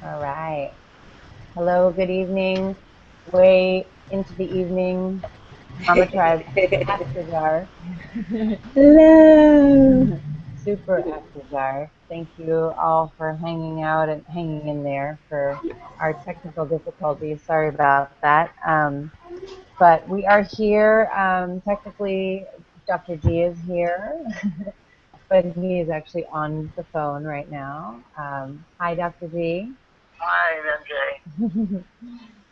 All right. Hello, good evening. Way into the evening. Mama Tribe after dark. Hello. Super after dark. Thank you all for hanging out and hanging in there for our technical difficulties. Sorry about that. But we are here. Technically, Dr. G is here, but he is actually on the phone right now. Hi, Dr. G. Hi,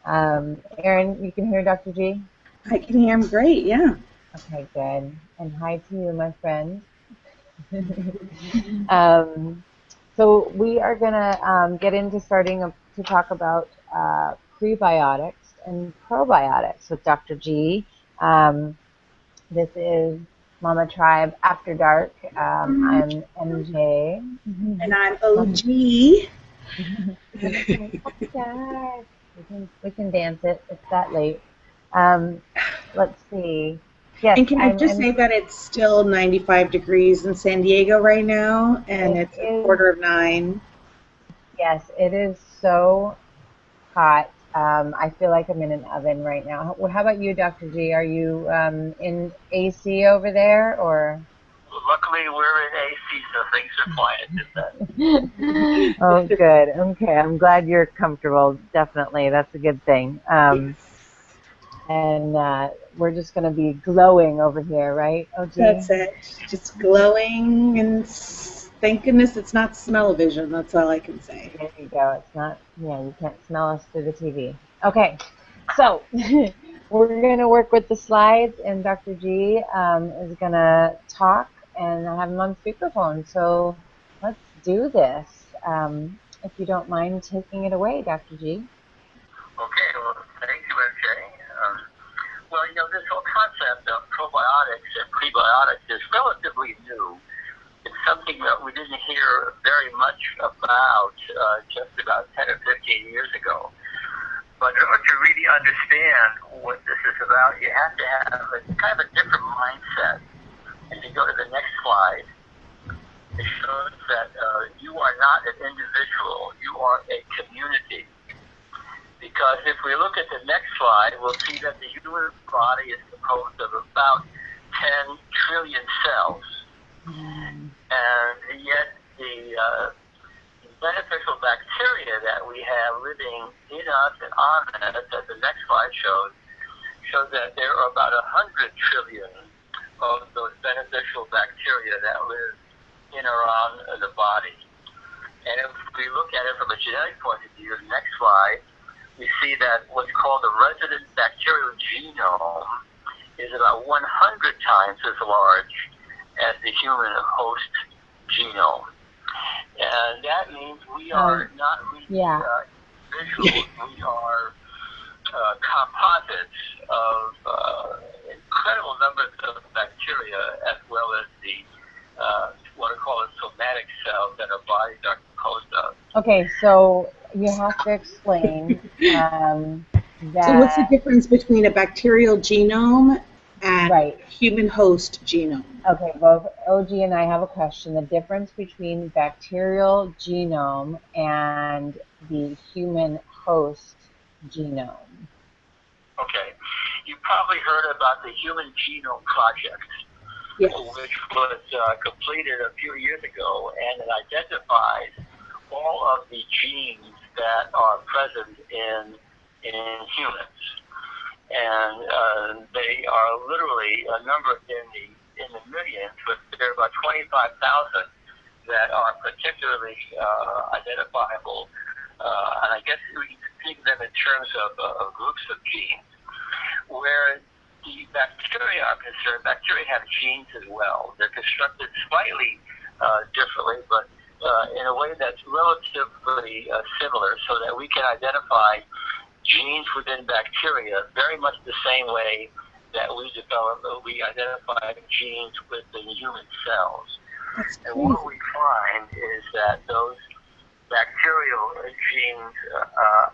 MJ. Aaron, you can hear Dr. G? I can hear him great, yeah. Okay, good. And hi to you, my friend. um, so we are going to get into starting to talk about prebiotics and probiotics with Dr. G. This is Mama Tribe After Dark. I'm MJ. And I'm OG. After Dark. We can dance it. It's that late. Let's see. Yes, And can I just say that it's still 95 degrees in San Diego right now, and it's a quarter of 9. Yes, it is so hot. I feel like I'm in an oven right now. How about you, Dr. G? Are you in AC over there, or? Luckily, we're in AC, so things are quiet. Oh, good. Okay, I'm glad you're comfortable. Definitely, that's a good thing. And we're just going to be glowing over here, right, OG? That's it. Just glowing, and thank goodness it's not smell-o-vision. That's all I can say. There you go. It's not, yeah, you can't smell us through the TV. Okay, so we're going to work with the slides, and Dr. G is going to talk, and I have him on speakerphone. So let's do this. If you don't mind taking it away, Dr. G. Okay, well, thank you, MJ. Well, this whole concept of probiotics and prebiotics is relatively new. It's something that we didn't hear very much about just about 10 or 15 years ago. But in order to really understand what this is about, you have to have a kind of a different mindset. If you go to the next slide, it shows that you are not an individual, you are a community. Because if we look at the next slide, we'll see that the human body is composed of about 10 trillion cells. And yet the beneficial bacteria that we have living in us and on us, as the next slide shows that there are about 100 trillion of those beneficial bacteria that live in or on the body. And if we look at it from a genetic point of view, the next slide, we see that what's called the resident bacterial genome is about 100 times as large as the human host genome. And that means we are not really individuals, we are composites of incredible numbers of bacteria, as well as the what are called somatic cells that our bodies are composed of. Okay, so you have to explain that. So what's the difference between a bacterial genome and right. human host genome? Okay, both OG and I have a question. The difference between bacterial genome and the human host genome. Okay, you probably heard about the Human Genome Project, yes, which was completed a few years ago, and it identifies all of the genes that are present in humans. And they are literally a number in the millions, but there are about 25,000 that are particularly identifiable. And I guess we can think of them in terms of groups of genes. Where the bacteria are concerned, bacteria have genes as well. They're constructed slightly differently, but in a way that's relatively similar, so that we can identify genes within bacteria very much the same way that we identify genes within human cells. And what we find is that those bacterial genes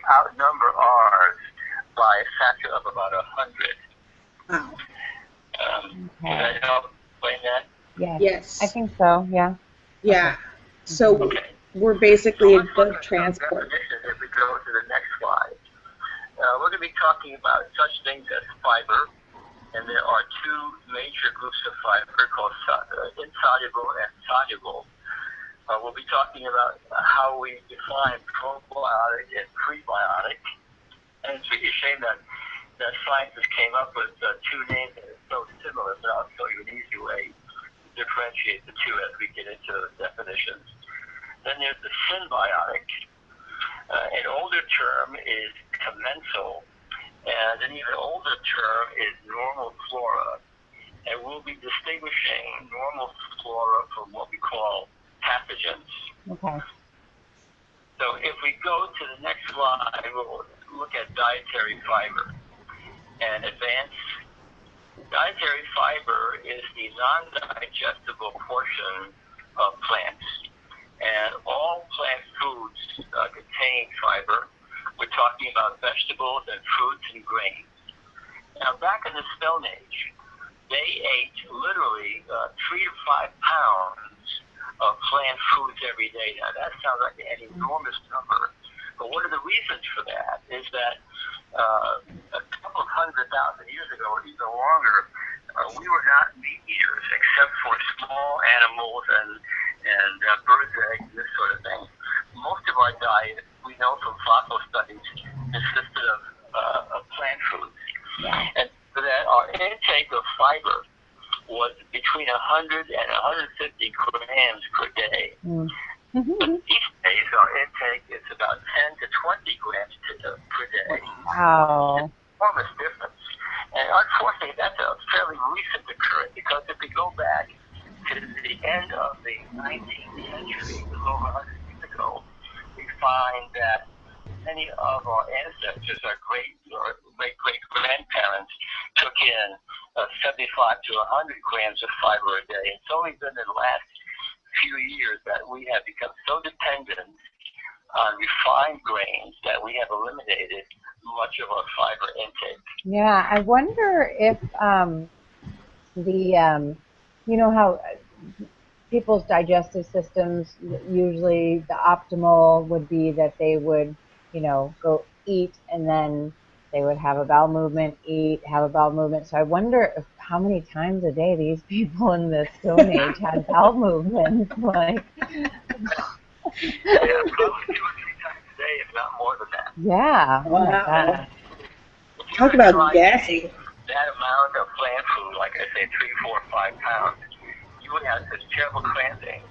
outnumber ours by a factor of about 100. Wow. Does that help explain that? Yes. I think so, yeah. Yeah. Okay. So we're basically a good transport. to be talking about such things as fiber, and there are two major groups of fiber called insoluble and soluble. We'll be talking about how we define probiotic and prebiotic, and it's really a shame that scientists came up with two names that are so similar, but I'll show you an easy way to differentiate the two as we get into the definitions. Then there's the symbiotic. An older term is commensal, and an even older term is normal flora. And we'll be distinguishing normal flora from what we call pathogens. Okay. So if we go to the next slide, we'll look at dietary fiber. And advanced dietary fiber is the non-digestible portion of plants. And all plant foods contain fiber. We're talking about vegetables and fruits and grains. Now, back in the Stone Age, they ate literally 3 to 5 pounds of plant foods every day. Now, that sounds like an enormous number. But one of the reasons for that is that a couple of 100,000 years ago, or even longer, we were not meat eaters except for small animals and birds' eggs, this sort of thing. Most of our diet, we know from fossil studies, consisted of plant foods. Yeah. And for that, our intake of fiber was between 100 and 150 grams per day. But these days, our intake is about 10 to 20 grams per day. Wow. It's an enormous difference. And unfortunately, that's a fairly recent occurrence, because if we go back to the end of the 19th century, a little over 100 years ago, we find that many of our ancestors, our great-great-grandparents, took in 75 to 100 grams of fiber a day. It's only been in the last few years that we have become so dependent on refined grains that we have eliminated much of our fiber intake. Yeah, I wonder if you know how people's digestive systems, usually the optimal would be that they would, go eat and then they would have a bowel movement, eat, have a bowel movement. So I wonder how many times a day these people in the Stone Age had bowel movements. Like, yeah, probably 2 or 3 times a day, if not more than that. yeah. Wow. Oh my God. Talk about gassy. That amount of plant food, like I say, 3, 4, 5 pounds, you would have such terrible cramping.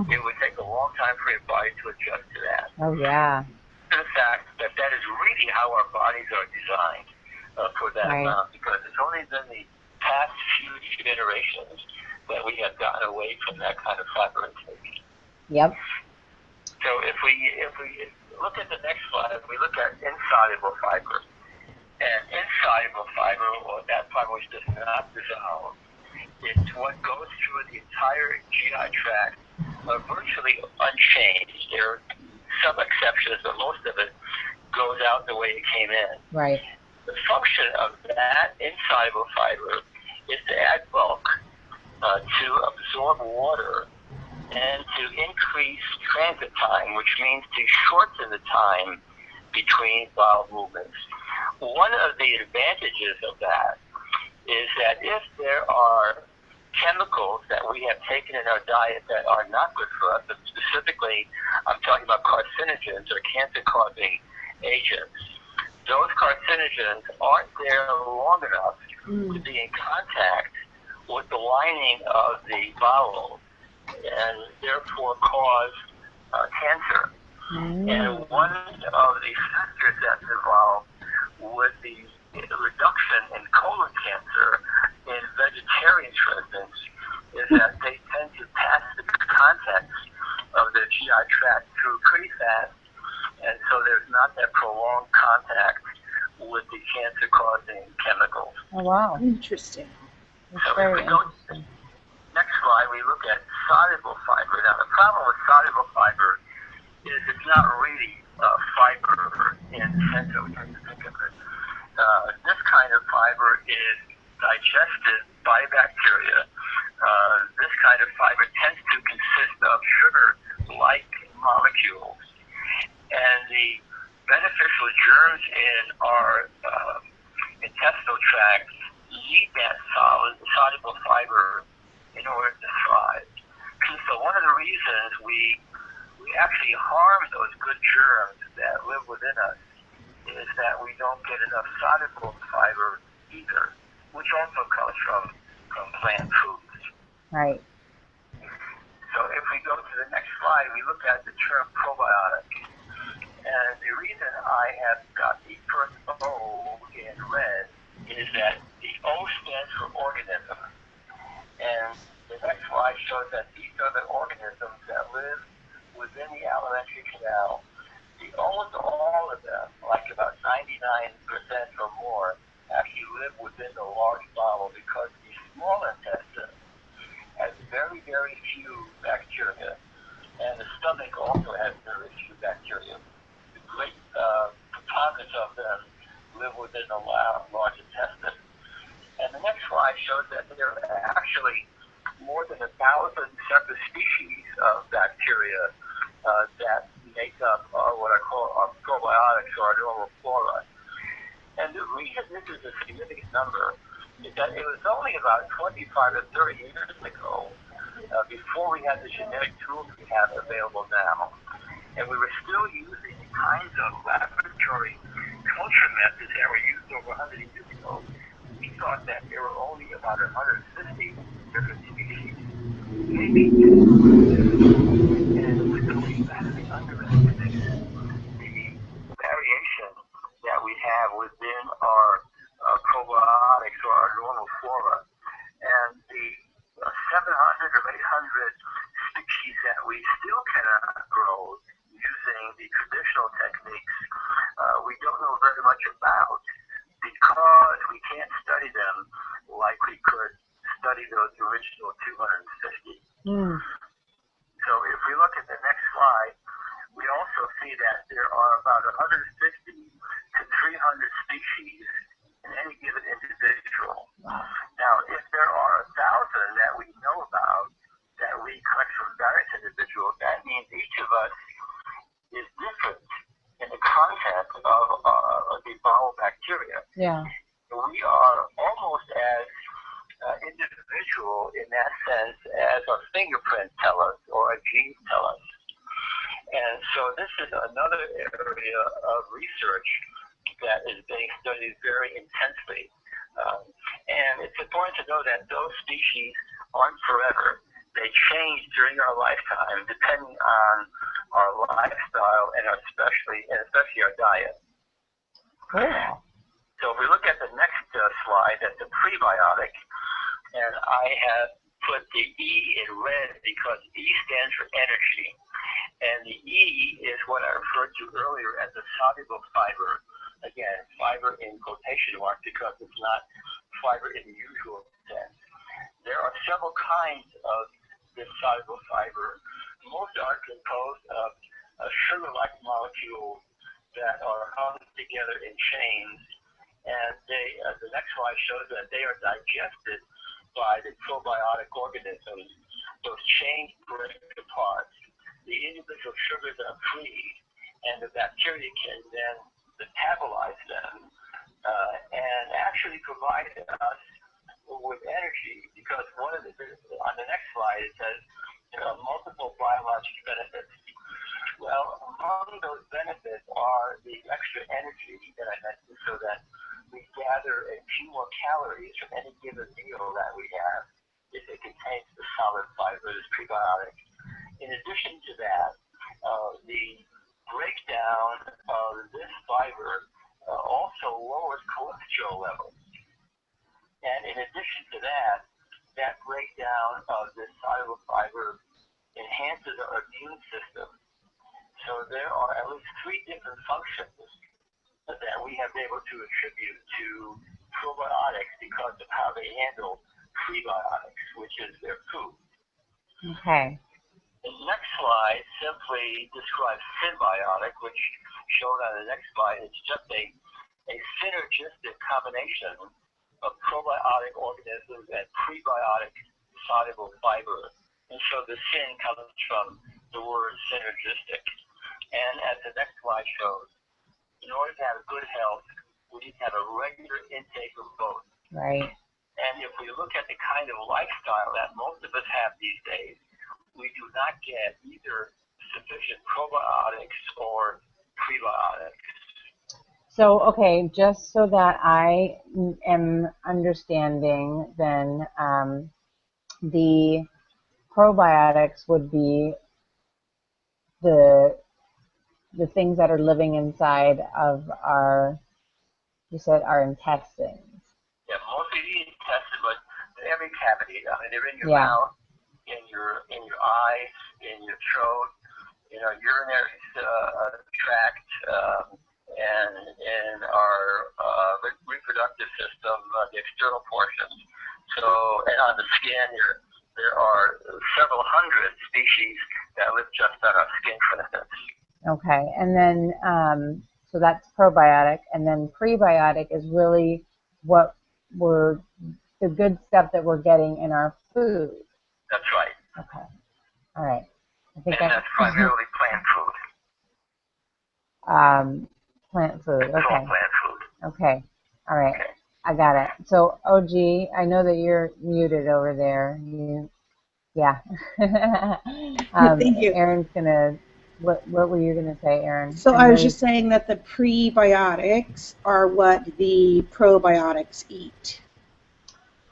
It would take a long time for your body to adjust to that. Oh yeah. The fact that is really how our bodies are designed for that amount, because it's only been the past few generations that we have gotten away from that kind of fiber intake. Yep. So if we look at the next slide, we look at insoluble fiber. And insoluble fiber, or that fiber which does not dissolve, it's what goes through the entire GI tract virtually unchanged. There are some exceptions, but most of it goes out the way it came in. Right. The function of that insoluble fiber is to add bulk, to absorb water, and to increase transit time, which means to shorten the time between bowel movements. One of the advantages of that is that if there are chemicals that we have taken in our diet that are not good for us, and specifically I'm talking about carcinogens or cancer-causing agents, those carcinogens aren't there long enough to be in contact with the lining of the bowel and therefore cause cancer. And one of the factors that's involved with the reduction in colon cancer in vegetarians, for instance, is that they tend to pass the contents of their GI tract through pretty fast, and so there's not that prolonged contact with the cancer-causing chemicals. Oh wow. Interesting. That's So very if we go to the next slide, we look at soluble fiber. Now, the problem with soluble fiber is it's not really fiber in the sense that we tend to think of it. This kind of fiber is digested by bacteria. This kind of fiber tends to consist of sugar-like molecules. And the beneficial germs in our intestinal tract need that soluble fiber in order to thrive. So one of the reasons we actually harm those good germs that live within us is that we don't get enough soluble fiber either, which also comes from plant foods. Right. So if we go to the next slide, we look at the term probiotic. And the reason I have got the first O in red is that the O stands for organism. And the next slide shows that these are the organisms that live within the alimentary canal. Almost all of them, like about 99% or more, actually live within the large bowel because the small intestine has very, very few bacteria. And the stomach also has very few bacteria. The great preponderance of them live within the large intestine. And the next slide shows that there are actually more than 1,000 separate species of bacteria that make up what I call our probiotics or our normal flora. And the reason this is a significant number is that it was only about 25 to 30 years ago, before we had the genetic tools we have available now, and we were still using the kinds of laboratory culture methods that were used over 100 years ago. We thought that there were only about 150 different species, maybe, and we vastly underestimated the variation that we have within our probiotics or our normal flora. And the 700 or 800 species that we still cannot grow using the traditional techniques, we don't know very much about because we can't study them like we could study those original 250. So if we look at the next slide, we also see that there are about 150 to 300 species in any given individual. Now, if there are 1,000 that we know about that we collect from various individuals, that means each of us is different in the content of the bowel bacteria. Yeah. We are almost as individual in that sense as our fingerprints tell us or our genes tell us. And so this is another area of research that is being studied very intensely. And it's important to know that those species aren't forever. They change during our lifetime depending on our lifestyle and especially our diet. Cool. So if we look at the next slide, that's a prebiotic. And I have put the E in red because E stands for energy. And the E is what I referred to earlier as the soluble fiber. Again, fiber in quotation marks because it's not fiber in the usual sense. There are several kinds of this soluble fiber. Most are composed of sugar-like molecules that are hung together in chains. And the next slide shows that they are digested by the probiotic organisms. Those chains break apart. The individual sugars are freed, and the bacteria can then metabolize them and actually provide us with energy. Because on the next slide it says there are multiple biologic benefits. Well, among those benefits are the extra energy that I mentioned, so that we gather a few more calories from any given meal that we have if it contains the solid fibers, prebiotic. In addition to that, the breakdown of this fiber also lowers cholesterol levels. And in addition to that, that breakdown of this soluble fiber enhances our immune system. So there are at least 3 different functions that we have been able to attribute to probiotics because of how they handle prebiotics, which is their food. Okay. The next slide simply describes symbiotic, which shown on the next slide. It's just a synergistic combination of probiotic organisms and prebiotic soluble fiber. And so the syn comes from the word synergistic. And as the next slide shows, in order to have good health, we need to have a regular intake of both. Right. And if we look at the kind of lifestyle that most of us have these days, we do not get either sufficient probiotics or prebiotics. So, okay, just so that I am understanding, then the probiotics would be the things that are living inside of our, you said, our intestines. Yeah, mostly the intestine, but every cavity. I mean, they're in your Yeah. mouth, in your eyes, in your throat, urinary tract, and in our reproductive system, the external portions. So, and on the skin, there are several hundred species that live just on our skin, for instance. Okay, and then so that's probiotic, and then prebiotic is really what we're the good stuff that we're getting in our food. That's right. Okay, all right. I think and that's primarily plant food. Plant food. It's all Okay. plant food. Okay. All right. Okay. I got it. So, OG, I know that you're muted over there. Yeah. Thank you. Aaron's gonna. What were you gonna say, Aaron? So I was just saying that the prebiotics are what the probiotics eat.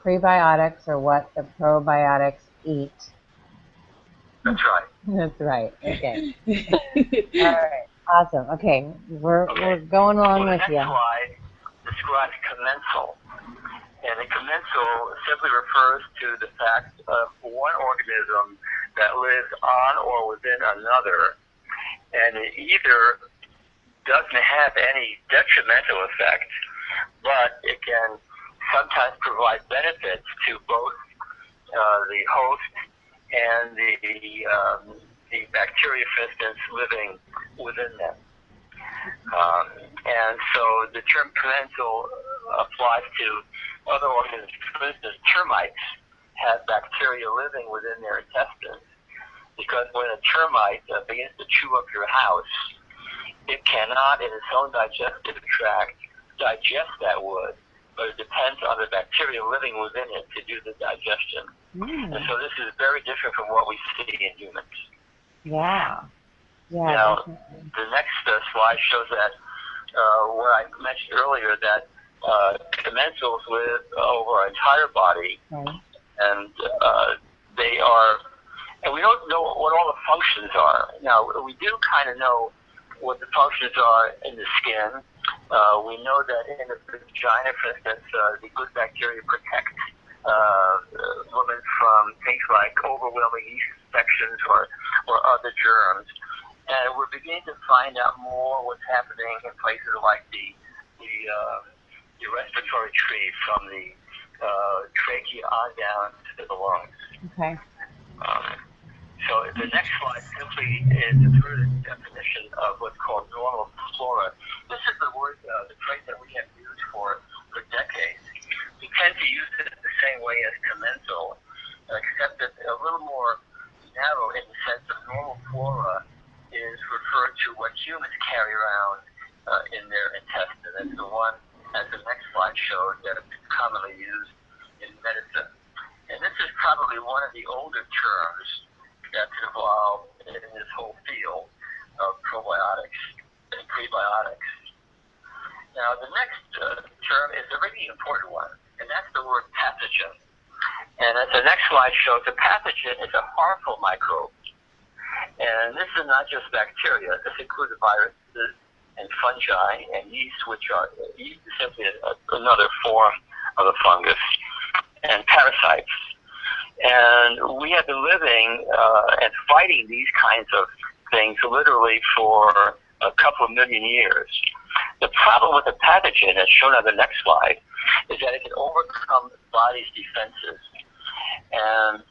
Prebiotics are what the probiotics eat. That's right. That's right. Okay. All right. Awesome. Okay. We're going along with you. The next slide describes commensal. And a commensal simply refers to the fact of one organism that lives on or within another, and it either doesn't have any detrimental effect, but it can sometimes provide benefits to both the host and the bacteria, for instance, living within them. And so the term commensal applies to other organisms. For instance, termites have bacteria living within their intestines, because when a termite begins to chew up your house, it cannot, in its own digestive tract, digest that wood, but it depends on the bacteria living within it to do the digestion. And so this is very different from what we see in humans. Yeah. Yeah. Now, Definitely. the next slide shows that what I mentioned earlier, that commensals live over our entire body, Right. and they are, and we don't know what all the functions are. Now, we do kind of know what the functions are in the skin. We know that in the vagina, for instance, the good bacteria protect women from things like overwhelming yeast infections or other germs. And we're beginning to find out more what's happening in places like the respiratory tree, from the trachea on down to the lungs. Okay. So the next slide simply is a further definition of what's called normal flora. This is the word, the phrase that we have used for decades. We tend to use it the same way as commensal, except that a little more narrow in the sense of normal flora is referred to what humans carry around in their intestine. That's the one, as the next slide shows, that is commonly used in medicine. And this is probably one of the older terms that's involved in this whole field of probiotics and prebiotics. Now, the next term is a really important one, and that's the word pathogen. And as the next slide shows, a pathogen is a harmful microbe. And this is not just bacteria. This includes viruses and fungi and yeast, which are yeast is simply another form of a fungus, and parasites. And we have been living and fighting these kinds of things literally for a couple of million years. The problem with a pathogen, as shown on the next slide, is that it can overcome the body's defenses. And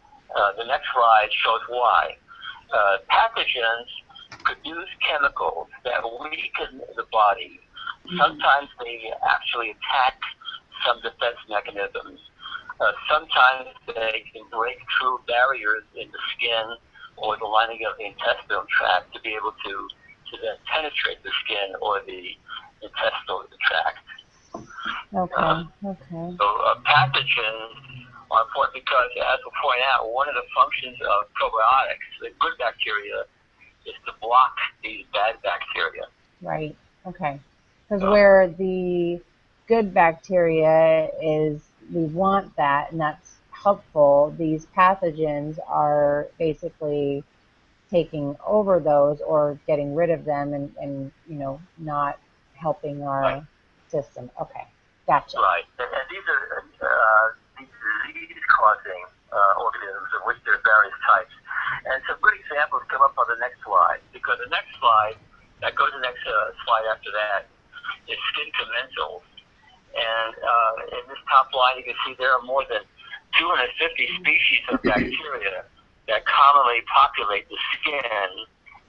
the next slide shows why. Pathogens produce chemicals that weaken the body. Sometimes they actually attack some defense mechanisms. Sometimes they can break through barriers in the skin or the lining of the intestinal tract to be able to then penetrate the skin or the intestinal tract. Okay. So pathogens are important because, as we point out, one of the functions of probiotics, the good bacteria, is to block these bad bacteria. Right. Okay. Because where the good bacteria is, we want that, and that's helpful. These pathogens are basically taking over those or getting rid of them and not helping our system. Okay. Gotcha. Right. And these are these disease-causing organisms, of which there are various types. And some good examples come up on the next slide, because the next slide, that goes to the next slide after that, is skin commensals. And in this top line, you can see there are more than 250 species of bacteria that commonly populate the skin,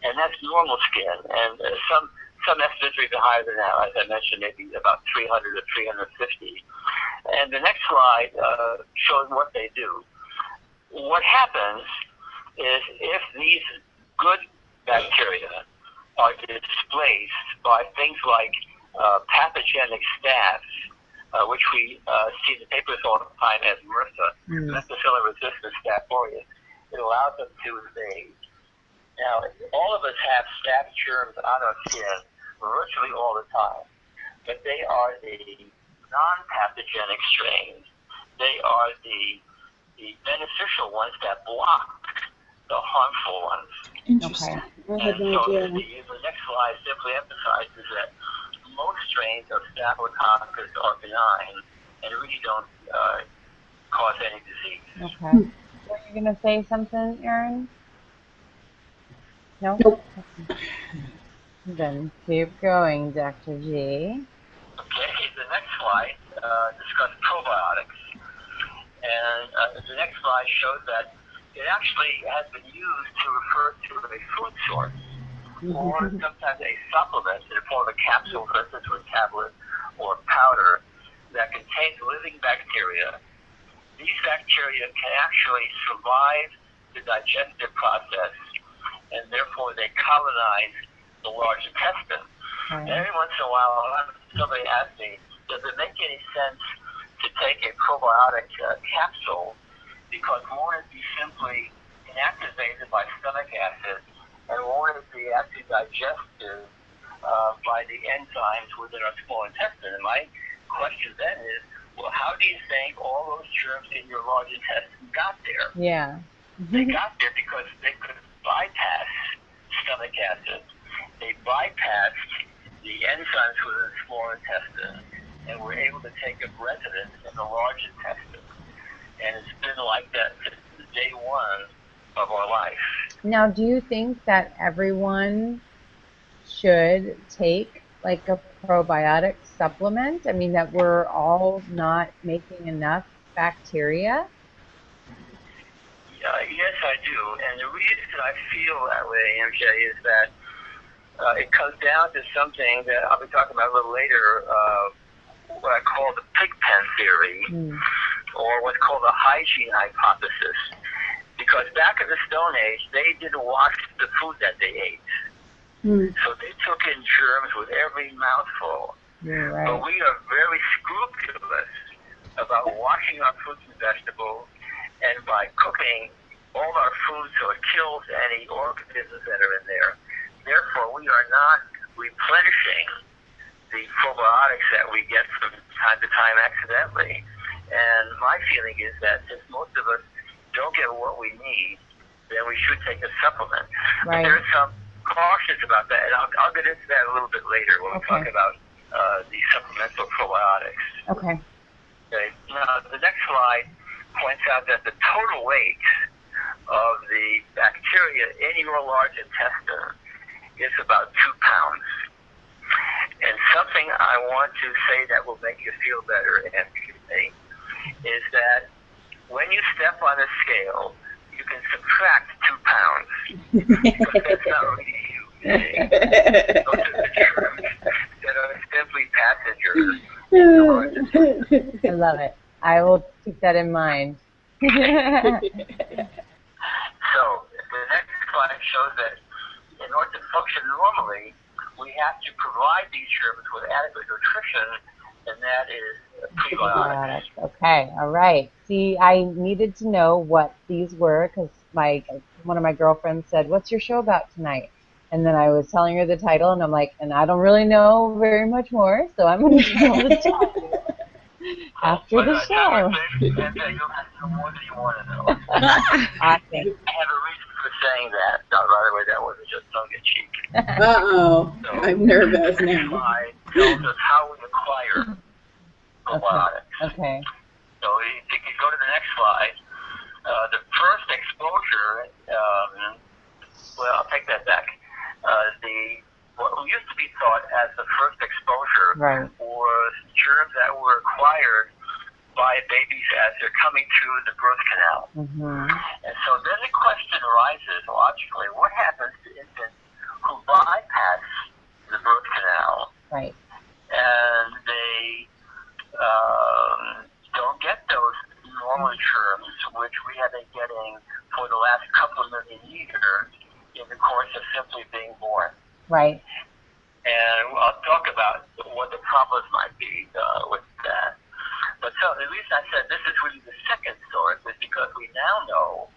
and that's normal skin. And some estimates are even higher than that. As I mentioned, maybe about 300 or 350. And the next slide shows what they do. What happens is if these good bacteria are displaced by things like pathogenic staph, which we see in the papers all the time as MRSA, methicillin-resistant Staph aureus, it allows them to invade. Now, all of us have staph germs on our skin virtually all the time, but they are the non-pathogenic strains. They are the beneficial ones that block the harmful ones. Interesting. Okay. I had no idea. The next slide simply emphasizes that most strains of Staphylococcus are benign and really don't cause any disease. Okay. Were you going to say something, Erin? No? Nope. Then keep going, Dr. G. Okay, the next slide discusses probiotics. And the next slide shows that it actually has been used to refer to a food source or sometimes a supplement in the form of a capsule, for instance, or a tablet or powder that contains living bacteria. These bacteria can actually survive the digestive process, and therefore they colonize the large intestine. And every once in a while, somebody asks me, does it make any sense to take a probiotic capsule because won't it be simply inactivated by stomach acid and won't it be actually digested by the enzymes within our small intestine? And my question then is, well, how do you think all those germs in your large intestine got there? Yeah. They got there because they could bypass stomach acid. They bypassed the enzymes within the small intestine and were able to take up residence in the large intestine. And it's been like that since day one of our life. Now, do you think that everyone should take like a probiotic supplement? I mean, that we're all not making enough bacteria? Yes, I do. And the reason I feel that way, MJ, is that it comes down to something that I'll be talking about a little later, what I call the pig pen theory, or what's called the hygiene hypothesis. Because back in the Stone Age, they didn't wash the food that they ate. So they took in germs with every mouthful. Right. But we are very scrupulous about washing our fruits and vegetables, and by cooking all our food so it kills any organisms that are in there. Therefore, we are not replenishing the probiotics that we get from time to time accidentally. And my feeling is that since most of us don't get what we need, then we should take a supplement. Right. But there's some cautions about that, and I'll get into that a little bit later when we talk about the supplemental probiotics. Okay. Now, the next slide points out that the total weight of the bacteria in your large intestine is about 2 pounds. And something I want to say that will make you feel better, MJ, is that when you step on a scale, you can subtract 2 pounds. Because that's not really you. Those are the germs that are simply passengers in the large intestine. I love it. I will keep that in mind. So the next slide shows that in order to function normally, we have to provide these germs with adequate nutrition, and that is prebiotics. Okay, all right. See, I needed to know what these were because one of my girlfriends said, "What's your show about tonight?" And then I was telling her the title, and I'm like, and I don't really know very much more, so I'm going to be able to tell you after the show. You'll have to know more than you want to know. Awesome. I have a reason for saying that. No, by the way, that wasn't just tongue-in-cheek. Uh-oh, so, I'm nervous now. This slide tells us how we acquire probiotics. Okay. So if you go to the next slide, the first exposure, well, I'll take that back. What used to be thought as the first exposure was germs that were acquired by babies as they're coming through the birth canal. And so then the question arises, logically, what happens to infants who bypass the birth canal and they don't get those normal germs, which we have been getting for the last couple of million years in the course of simply being born. Right. And I'll talk about what the problems might be with that. But so the reason I said this is really the second source is because we now know,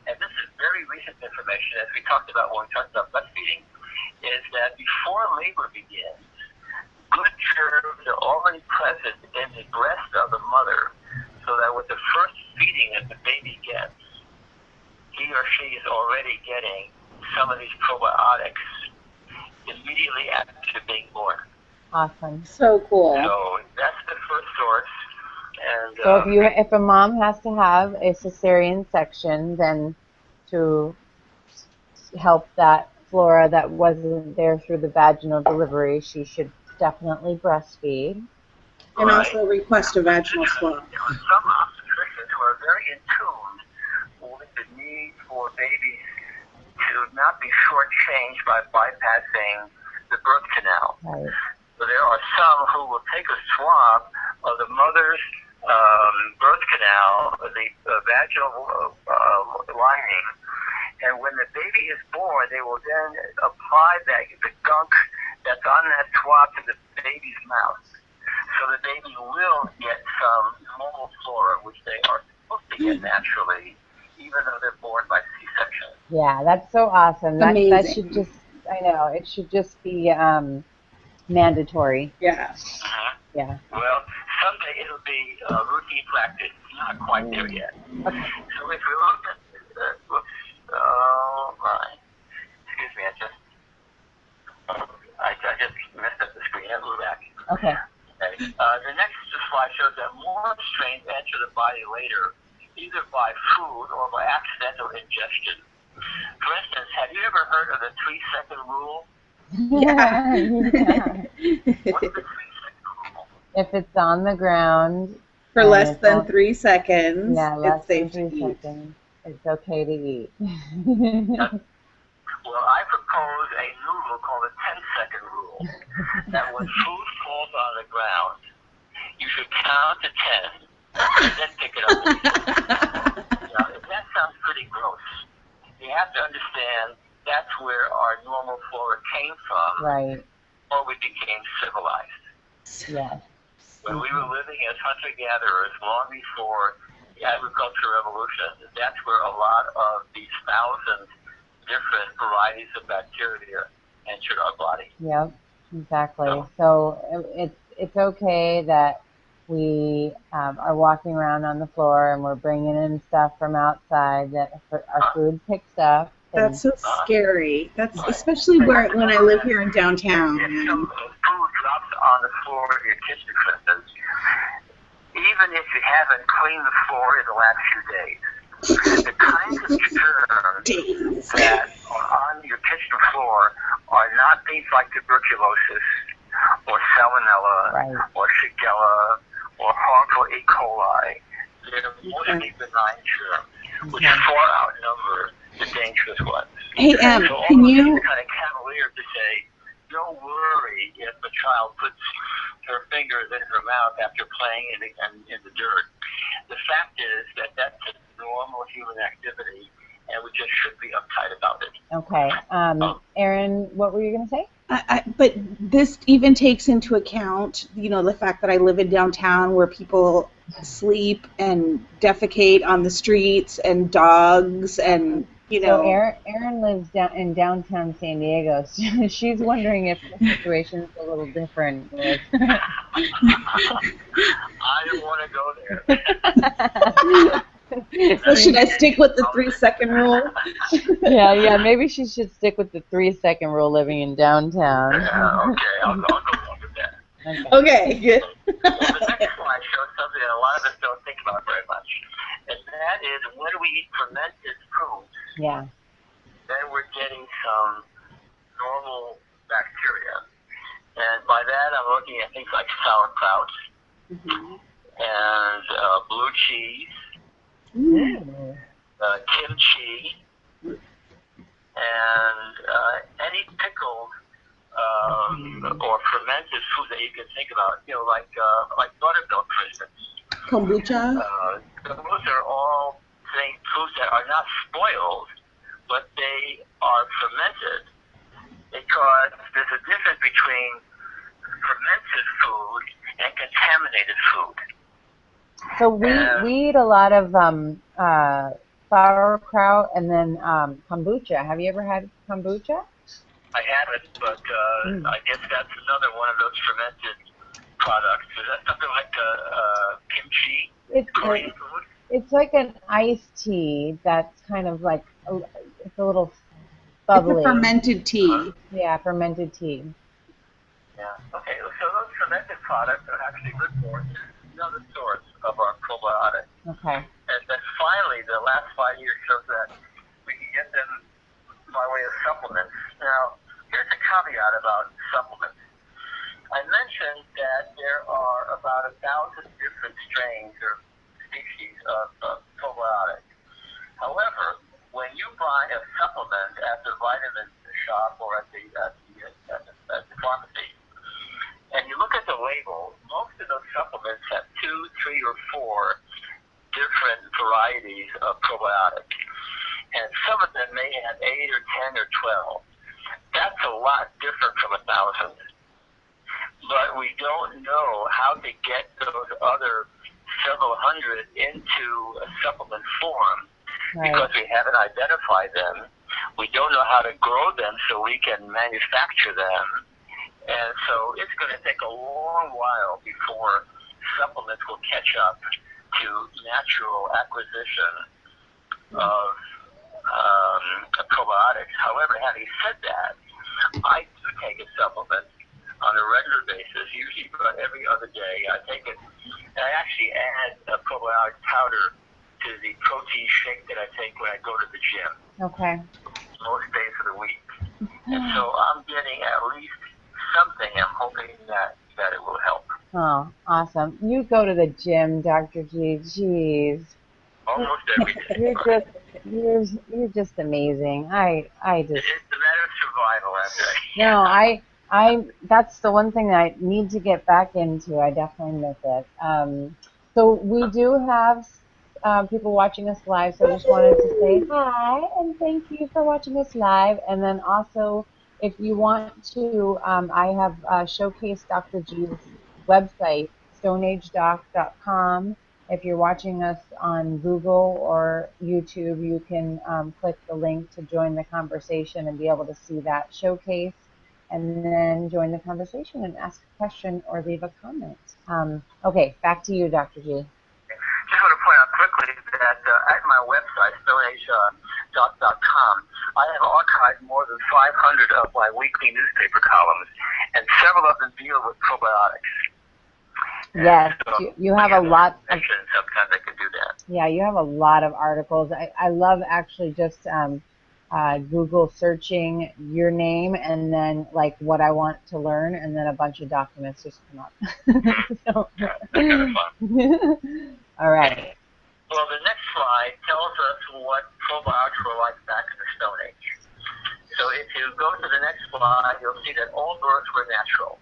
and this is very recent information as we talked about when we talked about breastfeeding, is that before labor begins, good germs are already present in the breast of the mother, so that with the first feeding that the baby gets, he or she is already getting some of these probiotics immediately after being born. Awesome. So cool. So that's the first source. And, so if a mom has to have a cesarean section, then to help that flora that wasn't there through the vaginal delivery, she should definitely breastfeed. And also request a vaginal swab. There are some obstetricians who are very in tune with the need for babies to not be shortchanged by bypassing the birth canal. So there are some who will take a swab of the mother's birth canal, the vaginal lining, and when the baby is born, they will then apply the gunk that's on that swab to the baby's mouth. So the baby will get some normal flora, which they are supposed to get naturally, even though they're born by C-section. Yeah, that's so awesome. That should just, I know, it should just be mandatory. Yeah. Yeah. Well, someday it'll be routine practice. It's not quite there yet. Okay. So if we look at, excuse me, I just messed up the screen. I'll go back. Okay. The next slide shows that more strains enter the body later, either by food or by accidental ingestion. For instance, have you ever heard of the 3-second rule? Yeah. What's the 3-second rule? If it's on the ground for less than 3 seconds, less it's safe than 3 to eat. seconds, it's okay to eat. Well, I propose a new rule called the 10-second rule. That when food falls on the ground, you should count to 10 and then pick it up. Now, that sounds pretty gross. You have to understand that's where our normal flora came from. Or we became civilized. Yes. When we were living as hunter-gatherers long before the agricultural revolution, that's where a lot of these thousands different varieties of bacteria entered our body. Yep, exactly. So it's okay that we are walking around on the floor and we're bringing in stuff from outside that our food picks up. That's so scary. That's especially when I live here in downtown. If some food drops on the floor of your kitchen, for instance, even if you haven't cleaned the floor in the last few days, the kinds of germs that are on your kitchen floor are not things like tuberculosis or salmonella or shigella or harmful E. coli. They're mostly benign germs, which far outnumber the dangerous ones. Hey, so can you... It's kind of cavalier to say, don't worry if a child puts her fingers in her mouth after playing in the dirt. The fact is that that's a normal human activity, and we just should be uptight about it. Okay. Erin, what were you going to say? But this even takes into account, the fact that I live in downtown where people sleep and defecate on the streets and dogs and, So Erin lives in downtown San Diego. So she's wondering if the situation is a little different with. I don't want to go there. So should I stick with the 3-second rule? Yeah. Maybe she should stick with the 3-second rule living in downtown. Okay, I'll go with that. Okay, good. Well, the next slide shows something that a lot of us don't think about very much, and that is when we eat fermented foods, Yeah. then we're getting some normal bacteria. And by that, I'm looking at things like sauerkraut and blue cheese, kimchi, and any pickled or fermented food that you can think about, like buttermilk, for instance. Kombucha? Those are all foods that are not spoiled, but they are fermented, because there's a difference between fermented food and contaminated food. So we eat a lot of sauerkraut and then kombucha. Have you ever had kombucha? I haven't, but I guess that's another one of those fermented products. Is that something like kimchi? Korean food? It's like an iced tea that's kind of like, it's a little bubbly. It's a fermented tea. Yeah, fermented tea. Yeah. Okay. So those fermented products are actually good for us. Another source of our probiotics. Okay. And then finally, the last 5 years shows that we can get them by way of supplements. Now, here's a caveat about supplements. I mentioned that there are about 1,000 different strains or species of probiotics. However, when you buy a supplement at the vitamin shop or at the pharmacy, and you look at the label, most of those supplements have 2, 3, or 4 different varieties of probiotics. And some of them may have 8 or 10 or 12. That's a lot different from 1,000. But we don't know how to get those other several hundred into a supplement form, because we haven't identified them. We don't know how to grow them so we can manufacture them. And so it's going to take a long while before supplements will catch up to natural acquisition of probiotics. However, having said that, I do take a supplement on a regular basis, usually about every other day. I take it, and I actually add a probiotic powder to the protein shake that I take when I go to the gym. Okay. Most days of the week. And so I'm getting at least something. I'm hoping that it will help. Oh, awesome. You go to the gym, Dr. G. Jeez. Almost every day. You're just amazing. I just. It's a matter of survival, I say. No, I that's the one thing that I need to get back into. I definitely miss it. So we do have people watching us live, so I just wanted to say hi and thank you for watching us live. And then also, if you want to, I have showcased Dr. G's website, stoneagedoc.com. If you're watching us on Google or YouTube, you can click the link to join the conversation and be able to see that showcase, and then join the conversation and ask a question or leave a comment. Okay, back to you, Dr. G. Just want to point out quickly that at my website, stoneagedoc.com, I have archived more than 500 of my weekly newspaper columns, and several of them deal with probiotics. Yes, so you have a lot. Sometimes I can do that. Yeah, you have a lot of articles. I love actually just Google searching your name and then like what I want to learn, and then a bunch of documents just come up. So, yeah, that's kind of fun. All right. Well, the next slide tells us what probiotics were like back in the Stone Age. So if you go to the next slide, you'll see that all births were natural.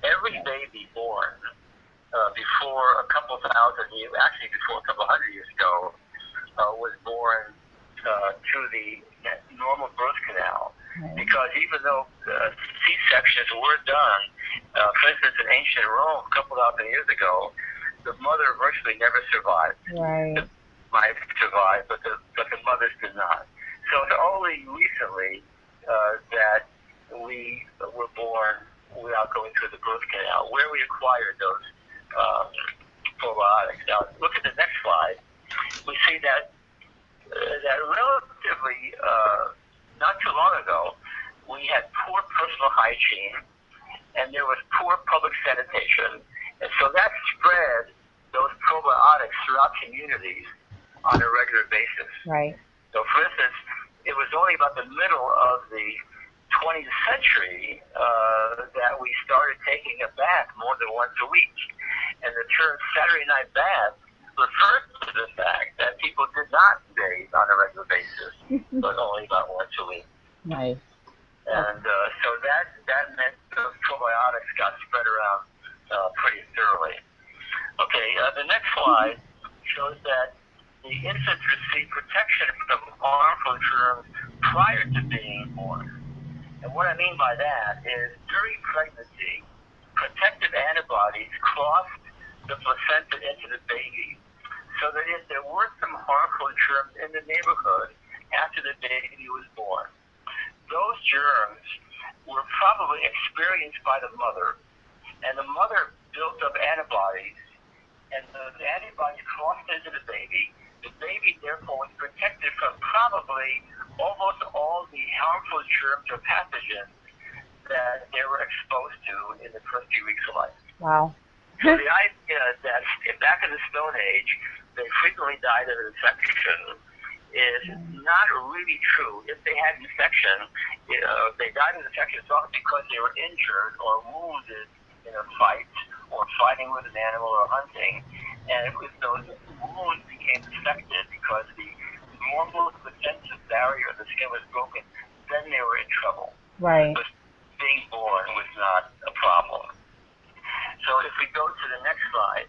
Every baby born before a couple thousand years, actually before a couple hundred years ago, was born through the normal birth canal. Because even though C-sections were done, for instance, in ancient Rome a couple thousand years ago, the mother virtually never survived. Right. The wife survived, but the mothers did not. So it's only recently that we were born without going through the birth canal, where we acquired those probiotics. Now, look at the next slide. We see that relatively not too long ago, we had poor personal hygiene, and there was poor public sanitation, and so that spread those probiotics throughout communities on a regular basis. Right. So, for instance, it was only about the middle of the 20th century that we started taking a bath more than once a week. And the term Saturday night bath refers to the fact that people did not bathe on a regular basis, but only about once a week. Nice. And so that meant those probiotics got spread around pretty thoroughly. Okay, the next slide shows that the infants receive protection from harmful germs prior to being born. And what I mean by that is during pregnancy, protective antibodies crossed the placenta into the baby, so that if there were some harmful germs in the neighborhood after the baby was born, those germs were probably experienced by the mother, and the mother built up antibodies, and the antibodies crossed into the baby. The baby, therefore, was protected from probably almost all the harmful germs or pathogens that they were exposed to in the first few weeks of life. Wow. So the idea that back in the Stone Age, they frequently died of infection is not really true. If they had infection, they died of infection, it's often because they were injured or wounded in a fight or fighting with an animal or hunting. And if those wounds became infected because the normal defensive barrier of the skin was broken, then they were in trouble. Right. But being born was not a problem. So if we go to the next slide,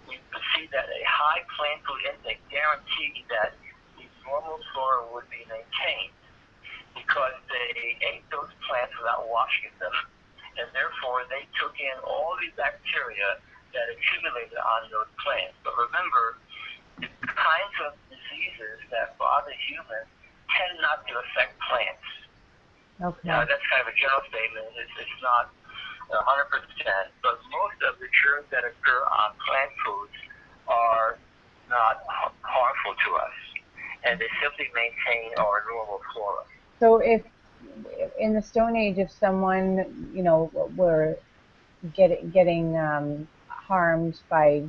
we see that a high plant food intake guaranteed that the normal flora would be maintained because they ate those plants without washing them, and therefore they took in all the bacteria that accumulated on those plants. But remember, the kinds of diseases that bother humans tend not to affect plants. Okay. Now, that's kind of a general statement. It's not 100%, but most of the germs that occur on plant foods are not harmful to us, and they simply maintain our normal flora. So if in the Stone Age, if someone, were getting harmed by,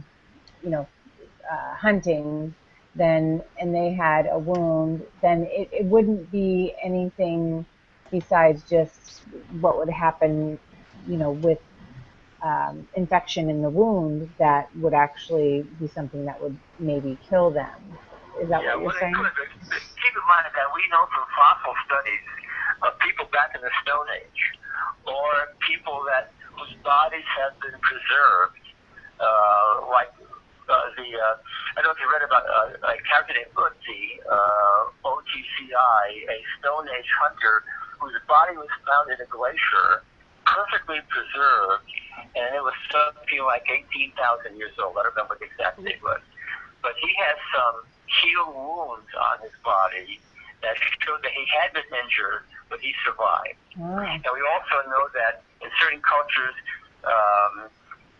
hunting, then, and they had a wound, then it wouldn't be anything besides just what would happen, with infection in the wound that would actually be something that would maybe kill them. Is that what you're saying? Keep in mind that we know from fossil studies of people back in the Stone Age, or people whose bodies have been preserved, like I don't know if you read about a character named Uzi, OTCI, a Stone Age hunter whose body was found in a glacier, perfectly preserved, and it was something like 18,000 years old. I don't remember what the exact date was. But he has some healed wounds on his body that showed that he had been injured, but he survived. Oh. And we also know that in certain cultures,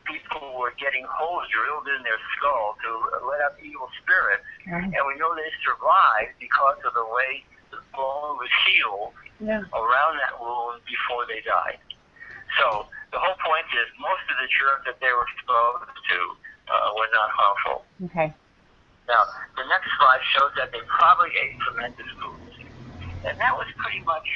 people were getting holes drilled in their skull to let out evil spirits, and we know they survived because of the way the bone was healed around that wound before they died. So the whole point is most of the germs that they were exposed to were not harmful. Okay. Now, the next slide shows that they probably ate fermented foods. And that was pretty much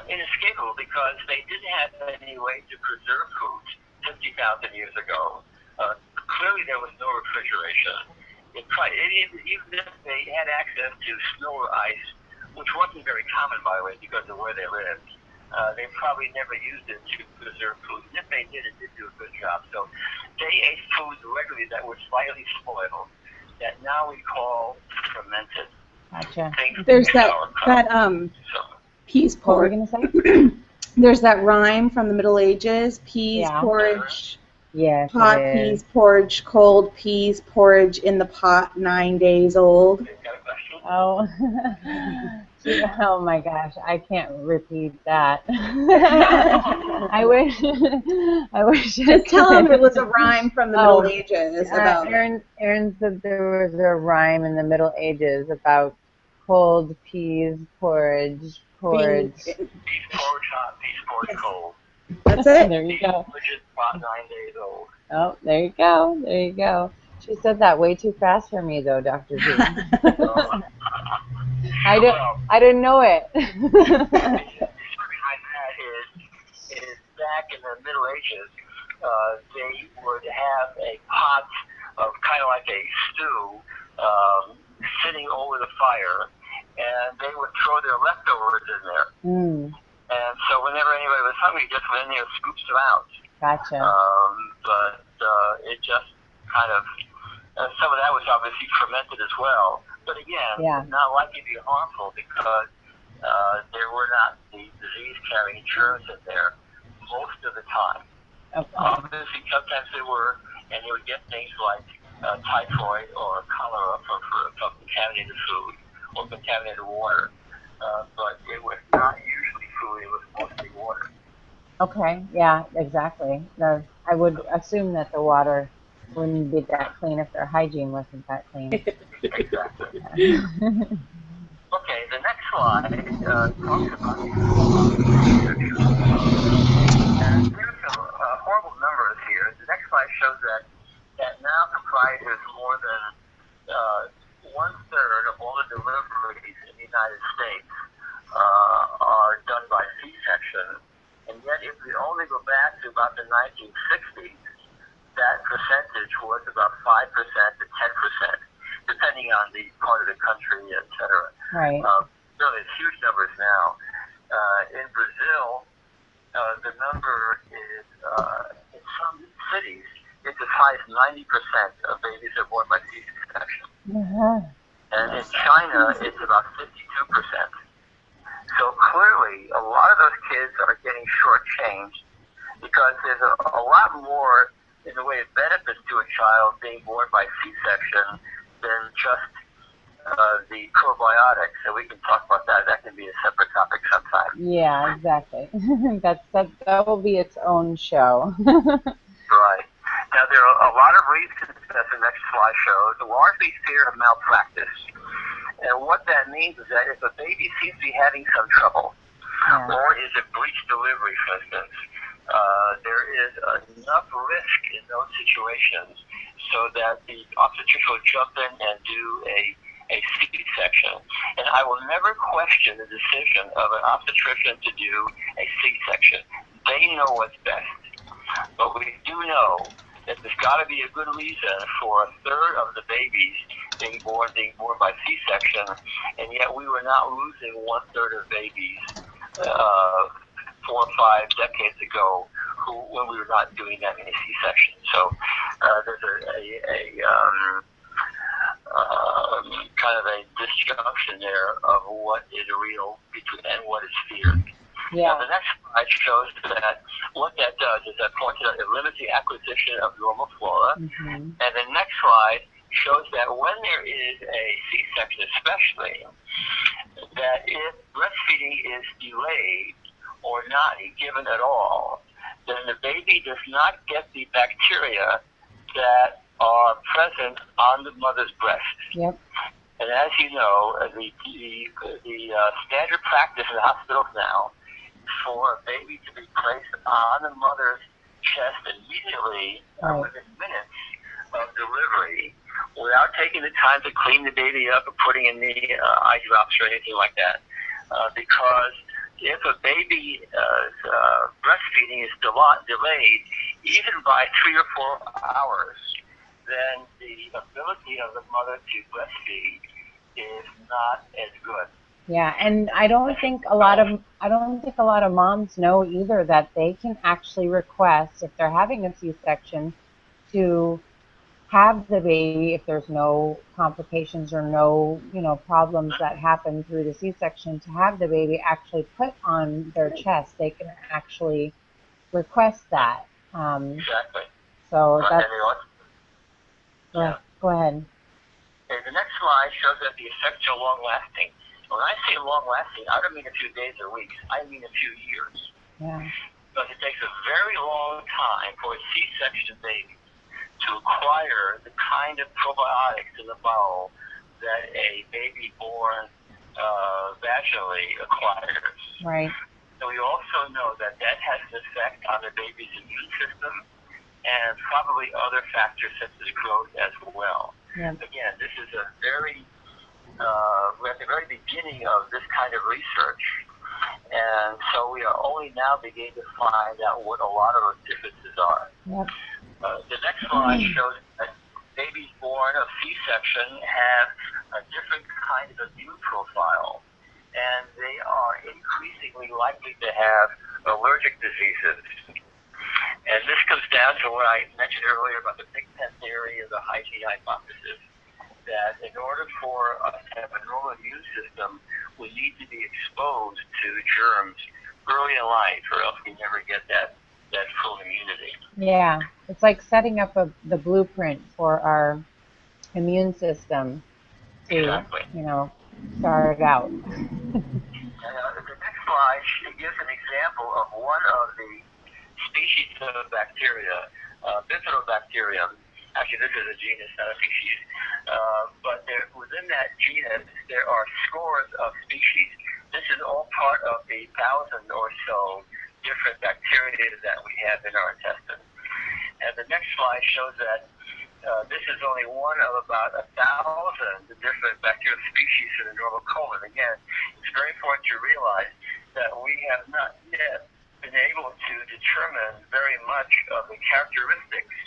inescapable because they didn't have any way to preserve foods 50,000 years ago. Clearly, there was no refrigeration. Even if they had access to snow or ice, which wasn't very common, by the way, because of where they lived, they probably never used it to preserve food. And if they did, it did do a good job. So they ate foods regularly that were slightly spoiled, that now we call fermented. Gotcha. There's that Peas What were porridge. you going to say? There's that rhyme from the Middle Ages. Peas Yeah. porridge, Yes, it hot is. peas porridge, cold peas porridge in the pot 9 days old. Oh, oh my gosh, I can't repeat that. I wish, I wish I Just tell them it was a could. rhyme from the Middle Oh, Ages about. Aaron said there was a rhyme in the Middle Ages about cold peas porridge, Being, porridge. Peas porridge hot, peas porridge yes, cold. that's it. There you Peas go. porridge is about 9 days old. Oh, there you go. There you go. She said that way too fast for me, though, Dr. Z. Uh, I don't. well, I didn't know it. the story behind that is back in the Middle Ages, they would have a pot of kind of like a stew sitting over the fire, and they would throw their leftovers in there. Mm, And so whenever anybody was hungry, just went in there and scoops them out. gotcha. But it just kind of, some of that was obviously fermented as well. But again, Yeah. not likely to be harmful because there were not the disease-carrying germs in there most of the time. Okay. Obviously, sometimes they were, and you would get things like typhoid or cholera from contaminated food or contaminated water. But it was not usually food, it was mostly water. Okay. Yeah. Exactly. I would assume that the water wouldn't be that clean if their hygiene wasn't that clean. Exactly. Yeah. Okay, the next slide talks about the C-section. And there's some horrible numbers here. The next slide shows that now comprises more than one-third of all the deliveries in the United States are done by C-section. And yet, if we only go back to about the 1960s, that percentage was about 5% to 10%, depending on the part of the country, et cetera. Right. Really, it's huge numbers now. In Brazil, the number is, in some cities, it's as high as 90% of babies are born by C-section. Uh-huh. And in China, it's about 52%. So clearly, a lot of those kids are getting shortchanged because there's a lot more in the way of benefits to a child being born by C-section than just the probiotics. So we can talk about that. That can be a separate topic sometime. Yeah. Exactly. That will be its own show. Right. Now, there are a lot of reasons, as the next slide shows, largely fear of malpractice. And what that means is that if a baby seems to be having some trouble, Yeah. or is a breech delivery, for instance, there is enough risk in those situations so that the obstetrician will jump in and do a C-section. And I will never question the decision of an obstetrician to do a C-section. They know what's best. But we do know that there's got to be a good reason for a third of the babies being born by C-section, and yet we were not losing one-third of babies 4 or 5 decades ago when we were not doing that many C-sections. So there's kind of a disjunction there of what is real and what is feared. Yeah. Now, the next slide shows that what that does is that pointed out it limits the acquisition of normal flora. Mm-hmm. And the next slide shows that when there is a C-section especially, that if breastfeeding is delayed or not given at all, then the baby does not get the bacteria that are present on the mother's breast. Yep. And as you know, the standard practice in hospitals now for a baby to be placed on the mother's chest immediately within minutes of delivery without taking the time to clean the baby up or putting in the eye drops or anything like that. Because if a baby's breastfeeding is delayed even by 3 or 4 hours, then the ability of the mother to breastfeed is not as good. Yeah, and I don't think a lot of moms know either that they can actually request, if they're having a C-section, to have the baby, if there's no complications or no, problems that happen through the C-section, to have the baby actually put on their chest. They can actually request that. Exactly. So Right. that's, Yeah. go ahead. And the next slide shows that the effects are long-lasting. When I say long-lasting, I don't mean a few days or weeks. I mean a few years. Yeah. Because it takes a very long time for a C-section baby to acquire the kind of probiotics in the bowel that a baby born vaginally acquires. Right. So we also know that that has an effect on the baby's immune system and probably other factors such as growth as well. Yeah. Again, this is a we're at the very beginning of this kind of research, and so we are only now beginning to find out what a lot of those differences are. Yep. The next slide shows that babies born of C-section have a different kind of immune profile, and they are increasingly likely to have allergic diseases. And this comes down to what I mentioned earlier about the Big Pen theory of the hygiene hypothesis, that in order for us to have a normal immune system, we need to be exposed to germs early in life, or else we never get that full immunity. Yeah, it's like setting up the blueprint for our immune system to, Exactly. start out. The next slide gives an example of one of the species of bacteria, Bifidobacterium. Actually, this is a genus, not a species. But within that genus, there are scores of species. This is all part of the 1,000 or so different bacteria that we have in our intestines. And the next slide shows that this is only one of about 1,000 different bacterial species in the normal colon. Again, it's very important to realize that we have not yet been able to determine very much of the characteristics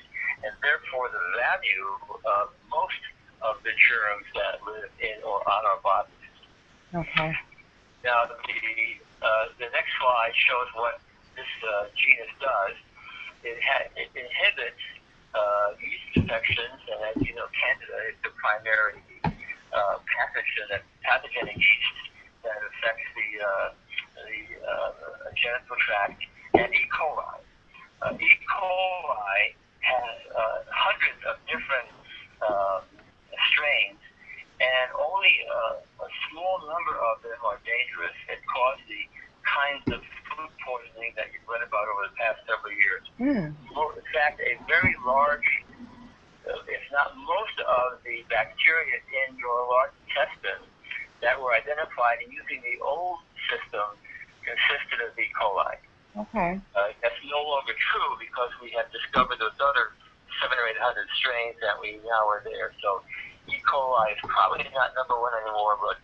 and therefore the value of most of the germs that live in or on our bodies. Okay. Now, the next slide shows what this genus does. It inhibits yeast infections, and as you know, Candida is the primary pathogenic yeast that affects the genital tract, and E. coli. E. coli has hundreds of different strains, and only a small number of them are dangerous and cause the kinds of food poisoning that you've read about over the past several years. In fact, a very large, if not most of the bacteria in your large intestine that were identified using the old system consisted of E. coli. Okay. That's no longer true because we have discovered those other 700 or 800 strains that we now are there. So E. coli is probably not number one anymore, but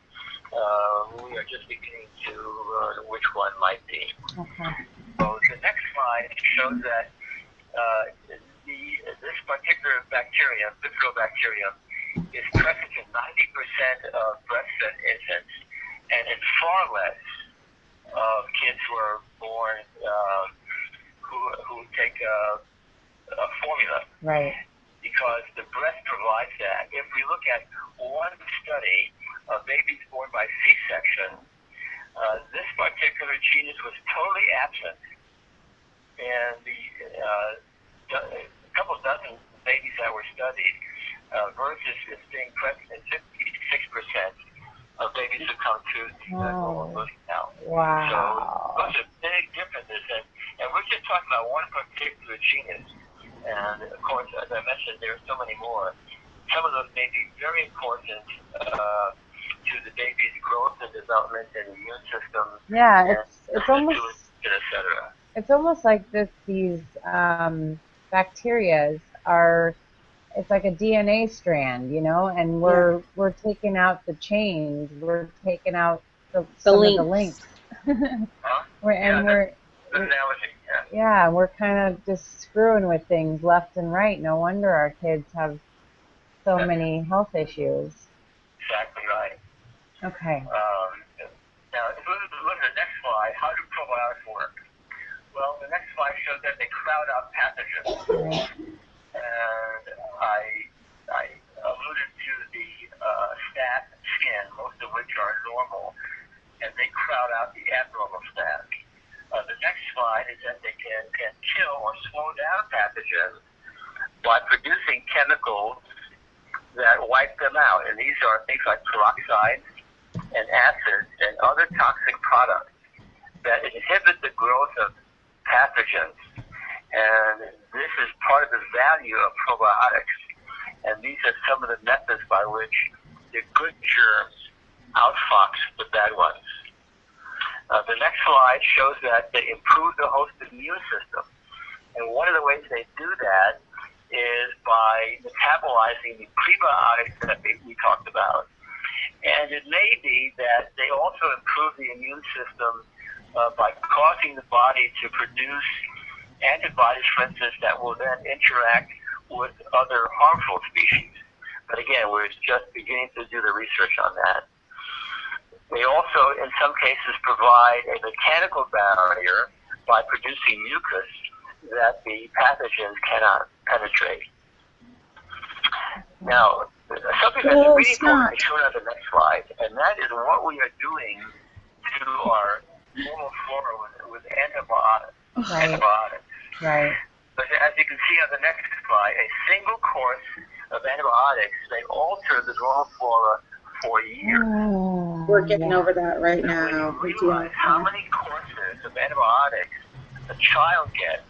we are just beginning to learn which one might be. Okay. So the next slide shows that this particular bacterium, Bifidobacterium, is present in 90% of breastfed infants and in far less of kids who are born who take a formula. Right. Because the breast provides that. If we look at one study of babies born by C-section, this particular genus was totally absent, and a couple dozen babies that were studied versus it being present in 56% of babies who come to the normal birth canal. Wow. So those are big differences, and we're just talking about one particular genus. And of course, as I mentioned, there are so many more. Some of those may be very important to the baby's growth and development and immune system. Yeah, it's almost etc. It's almost like these bacterias are. It's like a DNA strand, and we're taking out the chains. We're taking out some of the links. We're kind of just screwing with things left and right. No wonder our kids have so many health issues. Exactly right. Okay. Now, if we look at the next slide, how do probiotics work? Well, the next slide shows that they crowd out pathogens. Right. And I which are normal, and they crowd out the abnormal stats. The next slide is that they can kill or slow down pathogens by producing chemicals that wipe them out. And these are things like peroxides and acids and other toxic products that inhibit the growth of pathogens. And this is part of the value of probiotics. And these are some of the methods by which the good germs outfox the bad ones. The next slide shows that they improve the host immune system. And one of the ways they do that is by metabolizing the prebiotics that we talked about. And it may be that they also improve the immune system by causing the body to produce antibodies, for instance, that will then interact with other harmful species. But again, we're just beginning to do the research on that. They also, in some cases, provide a mechanical barrier by producing mucus that the pathogens cannot penetrate. Now, something that's really important is shown on the next slide, and that is what we are doing to our normal flora with antibiotics. Right. But as you can see on the next slide, a single course of antibiotics, they alter the normal flora for years. We're getting over that right now. When you realize how many courses of antibiotics a child gets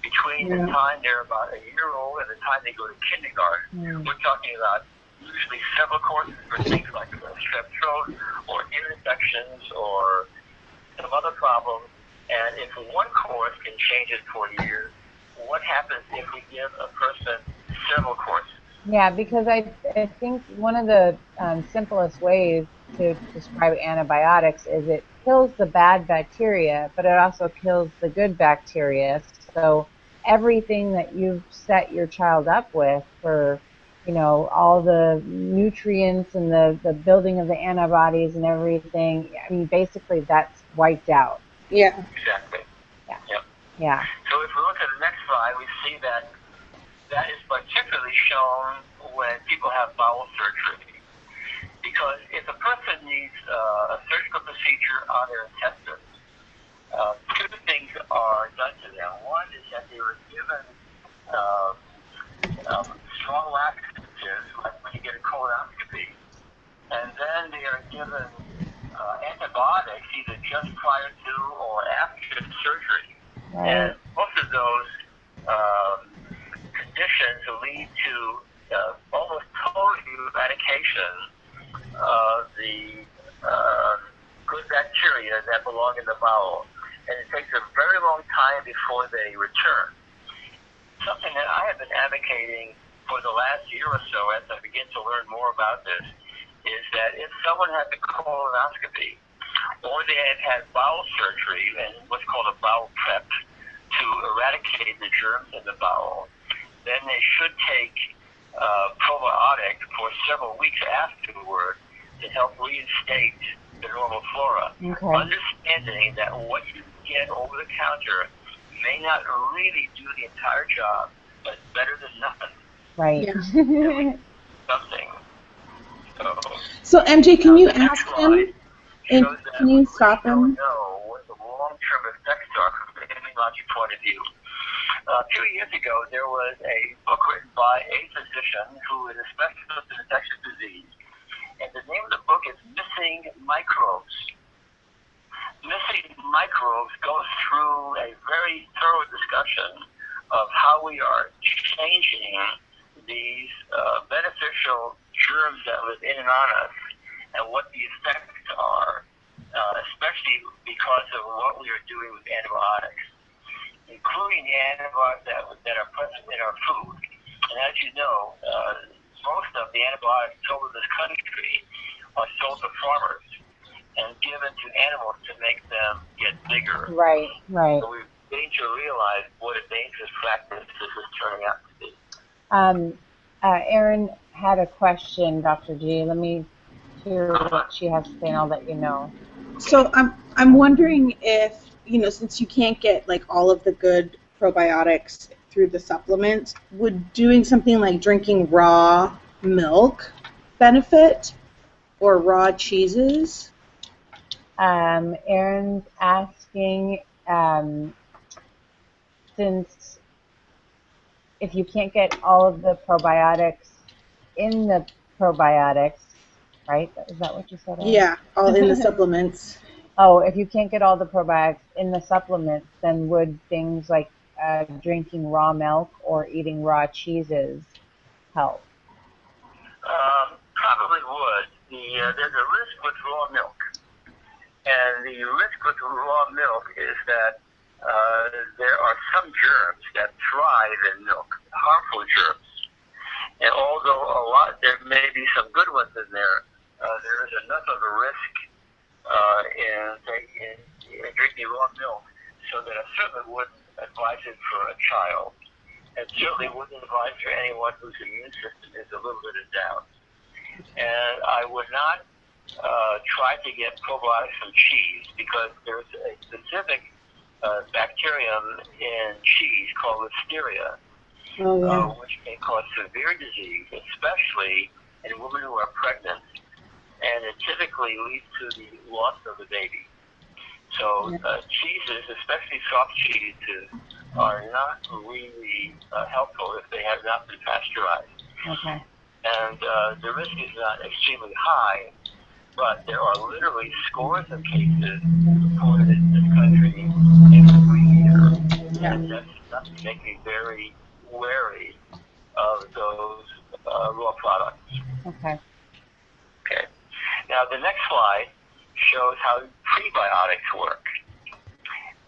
between the time they're about a year old and the time they go to kindergarten, we're talking about usually several courses for things like strep throat or ear infections or some other problem. And if one course can change it for years, what happens if we give a person several courses? Yeah, because I think one of the simplest ways to describe antibiotics is it kills the bad bacteria, but it also kills the good bacteria. So everything that you've set your child up with for, all the nutrients and the building of the antibodies and everything, I mean, basically that's wiped out. Yeah. Exactly. Yeah. Yep. Yeah. So if we look at the next slide, we see that is particularly shown when people have bowel surgery. Because if a person needs a surgical procedure on their intestines, two things are done to them. One is that they were given strong laxatives, like when you get a colonoscopy, and then they are given antibiotics either just prior to or after surgery. Right. And most of those conditions lead to almost total eradication of the good bacteria that belong in the bowel. And it takes a very long time before they return. Something that I have been advocating for the last year or so as I begin to learn more about this is that if someone has a colonoscopy or they have had bowel surgery and what's called a bowel prep to eradicate the germs in the bowel, then they should take probiotic for several weeks afterward to help reinstate the normal flora. Okay. Understanding that what you get over the counter may not really do the entire job, but it's better than nothing. Right. Yeah. Something. So MJ, can you ask him? Can you stop him? We don't know what the long-term effects are from an immunology point of view. A few years ago, there was a book written by a physician who is a specialist in infectious disease, and the name of the book is Missing Microbes. Missing Microbes goes through a very thorough discussion of how we are changing these beneficial germs that live in and on us and what the effects are, especially because of what we are doing with antibiotics, including the antibiotics that are present in our food. And as you know, most of the antibiotics sold in this country are sold to farmers and given to animals to make them get bigger. Right. So we're beginning to realize what a dangerous practice this is turning out to be. Erin had a question, Dr. G. Let me hear what she has to say, and I'll let you know. So I'm wondering if, since you can't get like all of the good probiotics through the supplements, would doing something like drinking raw milk benefit? or raw cheeses? Erin's asking, since if you can't get all of the probiotics in the probiotics, right? Is that what you said, Yeah, all in the Erin? supplements. Oh, if you can't get all the probiotics in the supplements, then would things like drinking raw milk or eating raw cheeses help? Probably would. There's a risk with raw milk. And the risk with raw milk is that there are some germs that thrive in milk, harmful germs. And although there may be some good ones in there, there is enough of a risk in drinking raw milk so that I certainly wouldn't advise it for a child. And certainly wouldn't advise for anyone whose immune system is a little bit in doubt. And I would not try to get probiotics from cheese because there's a specific bacterium in cheese called Listeria, which can cause severe disease, especially in women who are pregnant, and it typically leads to the loss of the baby. So cheeses, especially soft cheeses, are not really helpful if they have not been pasteurized. Okay. And the risk is not extremely high, but there are literally scores of cases reported in this country every year. Yeah. And that's enough to make me very wary of those raw products. Okay. Okay. Now the next slide shows how prebiotics work.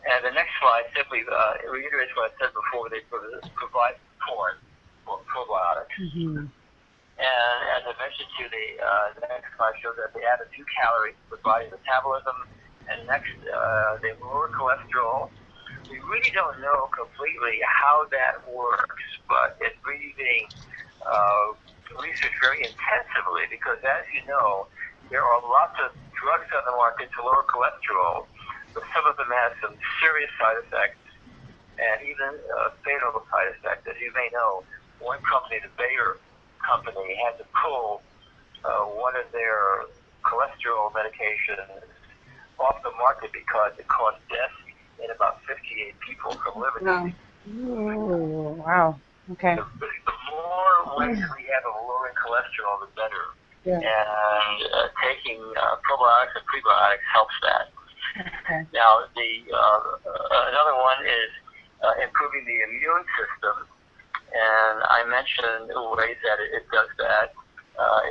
And the next slide simply reiterates what I said before. They provide support for probiotics. Mm-hmm. And as I mentioned to you, the next slide shows that they add a few calories to the body metabolism, and next they lower cholesterol. We really don't know completely how that works, but it's really being researched very intensively because, as you know, there are lots of drugs on the market to lower cholesterol, but some of them have some serious side effects and even fatal side effects. As you may know, one company, the Bayer company, had to pull one of their cholesterol medications off the market because it caused death in about 58 people from liver disease. Oh, wow. Okay. The more ways we have of lowering cholesterol, the better. Yeah. And taking probiotics and prebiotics helps that. Okay. Now, another one is improving the immune system. And I mentioned ways that it does that.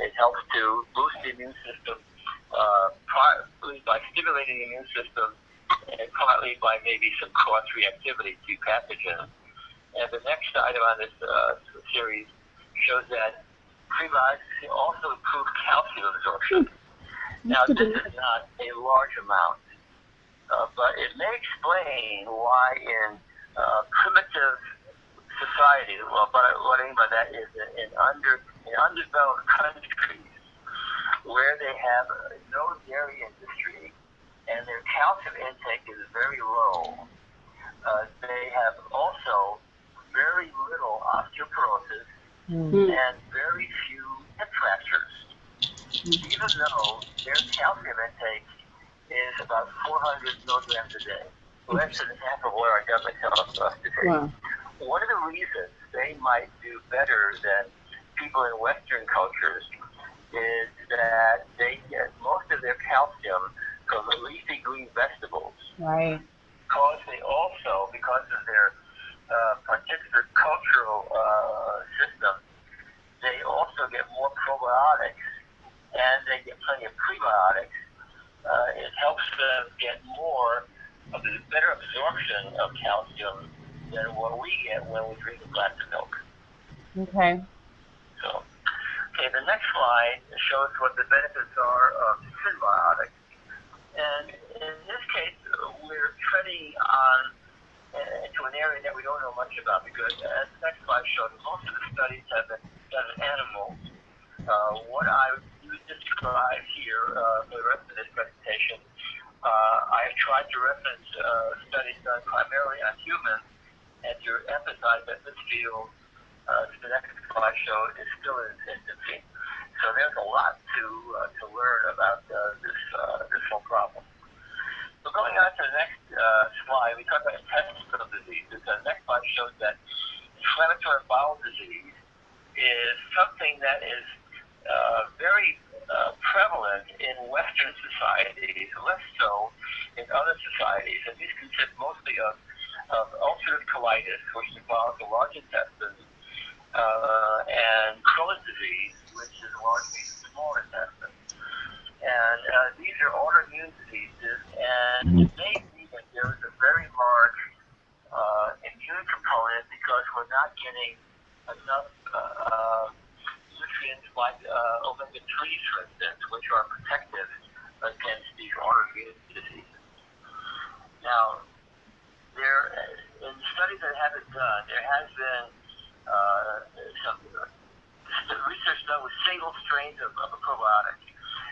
It helps to boost the immune system partly by stimulating the immune system and partly by maybe some cross-reactivity to pathogen. And the next item on this series shows that prebiotics also improve calcium absorption. Now, this is not a large amount, but it may explain why in primitive society, well, but what I mean by that is in undeveloped countries where they have no dairy industry and their calcium intake is very low, they have also very little osteoporosis and very few hip fractures, even though their calcium intake is about 400 milligrams a day, less than half of what our government tells us to take. Wow. One of the reasons they might do better than people in Western cultures is that they get most of their calcium from leafy green vegetables. Right. Because of their particular cultural system, they also get more probiotics and they get plenty of prebiotics. It helps them get more of the better absorption of calcium than what we get when we drink a glass of milk. Okay. So, the next slide shows what the benefits are of symbiotics. And in this case, we're treading on into an area that we don't know much about because, as the next slide shows, most of the studies have been done in animals. What I describe here for the rest of this presentation, I have tried to reference studies done primarily on humans and to emphasize that this field, the next slide show, is still in its infancy. So there's a lot to learn about this whole problem. So going on to the next slide, we talk about intestinal diseases. The next slide shows that inflammatory bowel disease is something that is very prevalent in Western societies, less so in other societies. And these consist mostly of ulcerative colitis, which involves the large intestine, and Crohn's disease, which is largely the small intestine. And these are autoimmune diseases, and it may be that there is a very large immune component because we're not getting enough nutrients like omega-3s, for instance, which are protective against these autoimmune diseases. Now, in studies that have been done, there has been some research done with single strains of a probiotic.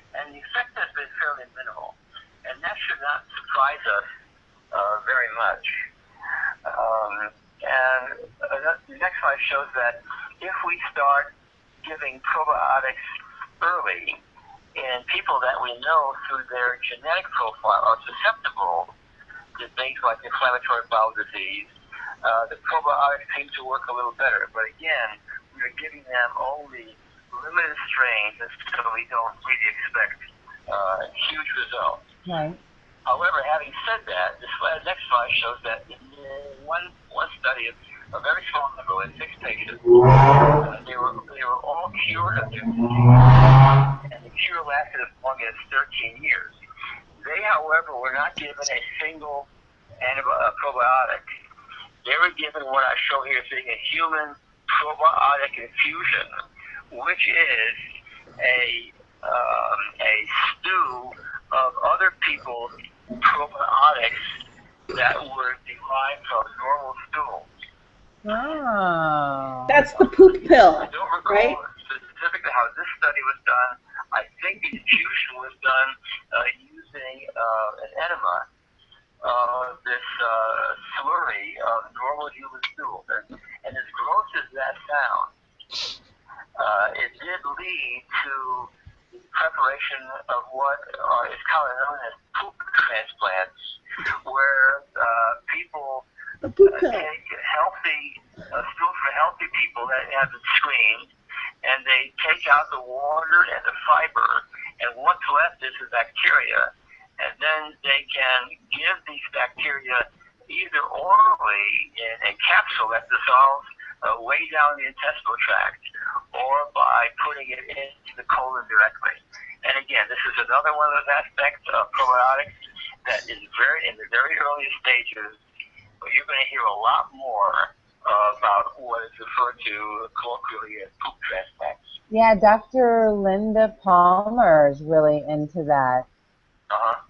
And the effect has been fairly minimal. And that should not surprise us very much. And the next slide shows that if we start giving probiotics early in people that we know through their genetic profile are susceptible to things like inflammatory bowel disease, the probiotics seem to work a little better. But again, we are giving them only limited strains, and so we don't really expect huge results. Right. However, having said that, this next slide shows that in one study of a very small number, in 6 patients, they were all cured of their disease, and the cure lasted as long as 13 years. They, however, were not given a single probiotic. They were given what I show here as being a human probiotic infusion, which is a stew of other people's probiotics that were derived from normal stools. Oh. That's the poop pill, I don't recall right? specifically how this study was done. I think the infusion was done using an enema, this slurry of normal human stool. And as gross as that sounds, it did lead to the preparation of what is commonly known as poop transplants, where people take healthy stools for healthy people that have been screened, and they take out the water and the fiber, and what's left is the bacteria, and then they can give these bacteria either orally in a capsule that dissolves way down the intestinal tract, or by putting it into the colon directly. And again, this is another one of those aspects of probiotics that is in the very earliest stages. But you're going to hear a lot more about what is referred to colloquially as poop transplants. Yeah, Dr. Linda Palmer is really into that.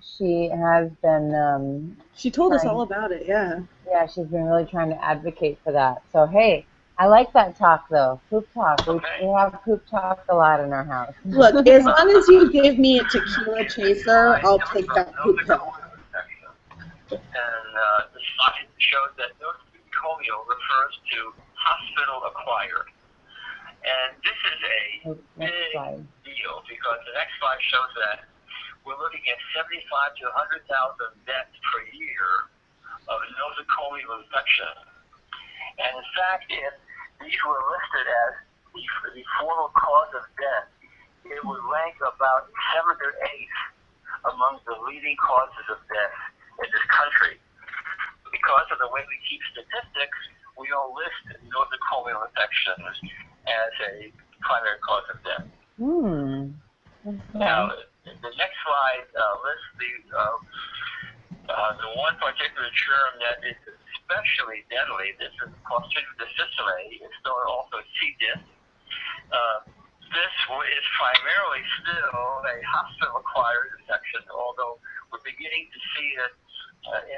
She has been. She told us all about it, yeah. Yeah, she's been really trying to advocate for that. So, hey, I like that talk, though. Poop talk. We have poop talk a lot in our house. Look, as long as you give me a tequila chaser, I'll take that poop pill. And the slide shows that nosocomial refers to hospital-acquired. And this is a big deal because the next slide shows that we're looking at 75 to 100,000 deaths per year of nosocomial infection. And in fact, if these were listed as the formal cause of death, it would rank about 7th or 8th among the leading causes of death in this country. Because of the way we keep statistics, we don't list nosocomial infections as a primary cause of death. Now, the next slide lists the one particular germ that is especially deadly. This is Clostridium difficile. It's known also C. diff. This is primarily still a hospital-acquired infection, although we're beginning to see it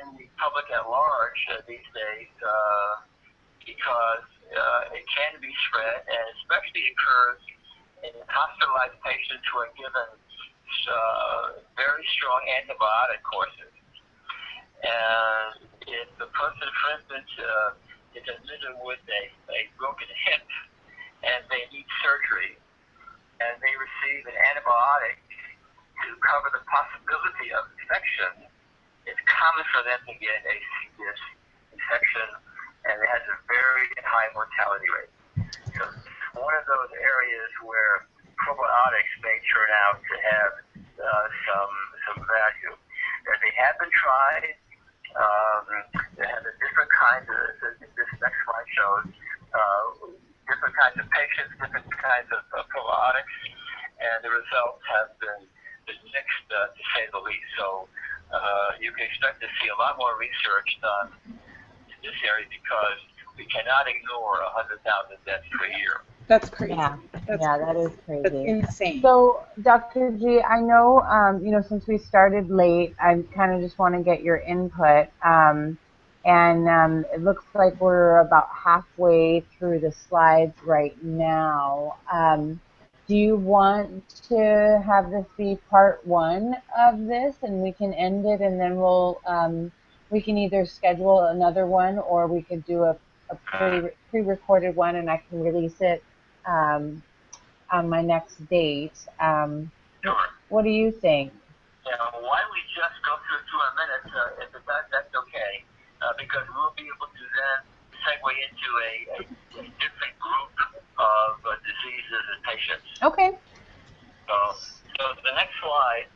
in the public at large these days because it can be spread, and especially occurs in hospitalized patients who are given very strong antibiotic courses. And if the person, for instance, is admitted with a broken hip and they need surgery, and they receive an antibiotic to cover the possibility of infection, it's common for them to get a serious infection, and it has a very high mortality rate. So it's one of those areas where probiotics may turn out to have some value. That they have been tried. They have a different kinds of, this next slide shows, different kinds of patients, different kinds of probiotics, and the results have been mixed, to say the least. So you can expect to see a lot more research done in this area because we cannot ignore 100,000 deaths per year. That's crazy. Yeah, That's that is crazy. That's insane. So, Dr. G, I know, since we started late, I kind of just want to get your input. It looks like we're about halfway through the slides right now. Do you want to have this be part one of this, and we can end it, and then we can either schedule another one, or we could do a pre-recorded one, and I can release it on my next date. Sure. What do you think? Yeah, why don't we just go through 2 minutes, if it does, that's okay, because we'll be able to then segue into a different group of diseases and patients. Okay. So the next slide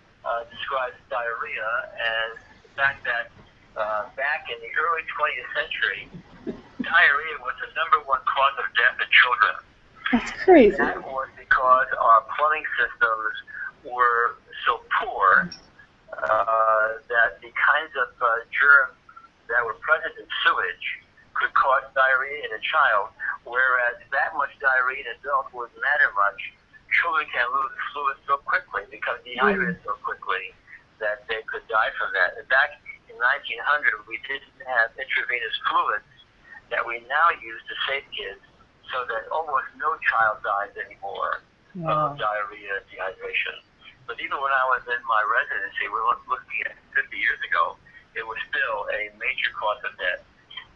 describes diarrhea and the fact that back in the early 20th century, diarrhea was the #1 cause of death in children. That's crazy. That was because our plumbing systems were so poor that the kinds of germs that were present in sewage could cause diarrhea in a child, whereas that much diarrhea in adults wouldn't matter much. Children can lose fluid so quickly, become dehydrated so quickly, that they could die from that. And back in 1900, we didn't have intravenous fluids that we now use to save kids, so that almost no child dies anymore of diarrhea and dehydration. But even when I was in my residency, we were looking at 50 years ago, it was still a major cause of death.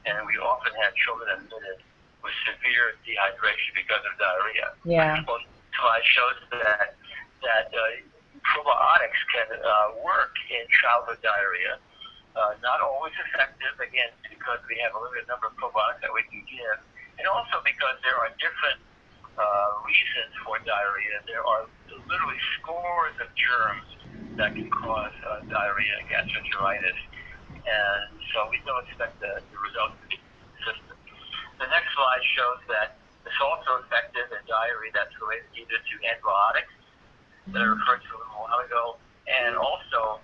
And we often had children admitted with severe dehydration because of diarrhea. Yeah. Well, this slide shows that probiotics can work in childhood diarrhea. Not always effective, again, because we have a limited number of probiotics that we can give, and also because there are different reasons for diarrhea. There are literally scores of germs that can cause diarrhea and gastroenteritis, and so we don't expect the results to be consistent. The next slide shows that it's also effective in diarrhea that's related either to antibiotics that I referred to a little while ago, and also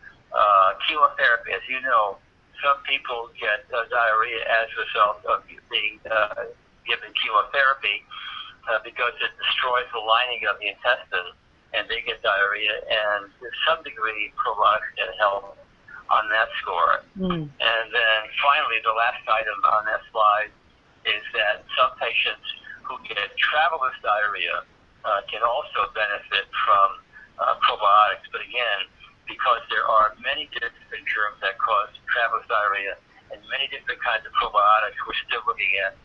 chemotherapy. As you know, some people get diarrhea as a result of being given chemotherapy because it destroys the lining of the intestine, and they get diarrhea, and to some degree probiotics can help on that score. And then finally, the last item on that slide is that some patients who get traveler's diarrhea can also benefit from probiotics, but again, because there are many different germs that cause traveler's diarrhea and many different kinds of probiotics, we're still looking at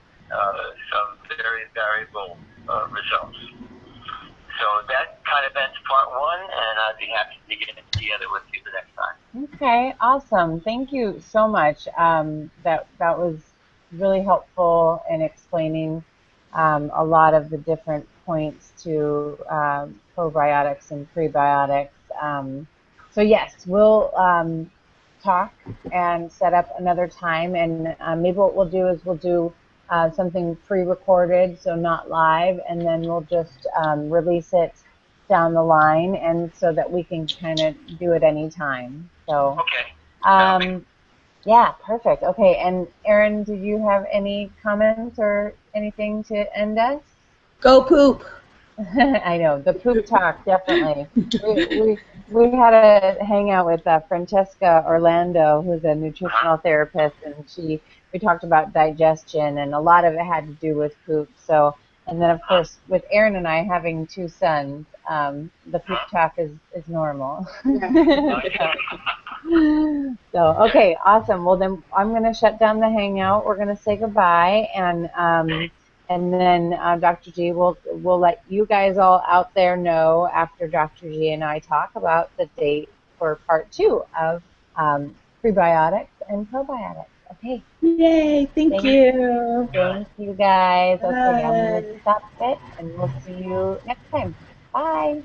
some very variable results. So that kind of ends part one, and I'd be happy to get together with you the next time. Okay, awesome. Thank you so much. That was really helpful in explaining a lot of the different points to probiotics and prebiotics. So yes, we'll talk and set up another time, and maybe what we'll do is we'll do something pre-recorded, so not live, and then we'll just release it down the line, and so that we can kind of do it anytime. So okay. yeah, perfect. Okay, and Erin, did you have any comments or anything to end us? Go poop. I know, the poop talk, definitely. We had a hangout with Francesca Orlando, who's a nutritional therapist, and we talked about digestion, and a lot of it had to do with poop. So, and then of course, with Erin and I having 2 sons, the poop talk is normal. So, okay, awesome. Well, then I'm going to shut down the hangout. We're going to say goodbye, and And then Dr. G will let you guys all out there know after Dr. G and I talk about the date for part 2 of prebiotics and probiotics. Okay. Yay, thank you. Thank you guys. Okay, I'm going to Bye. stop it and we'll see you next time. Bye.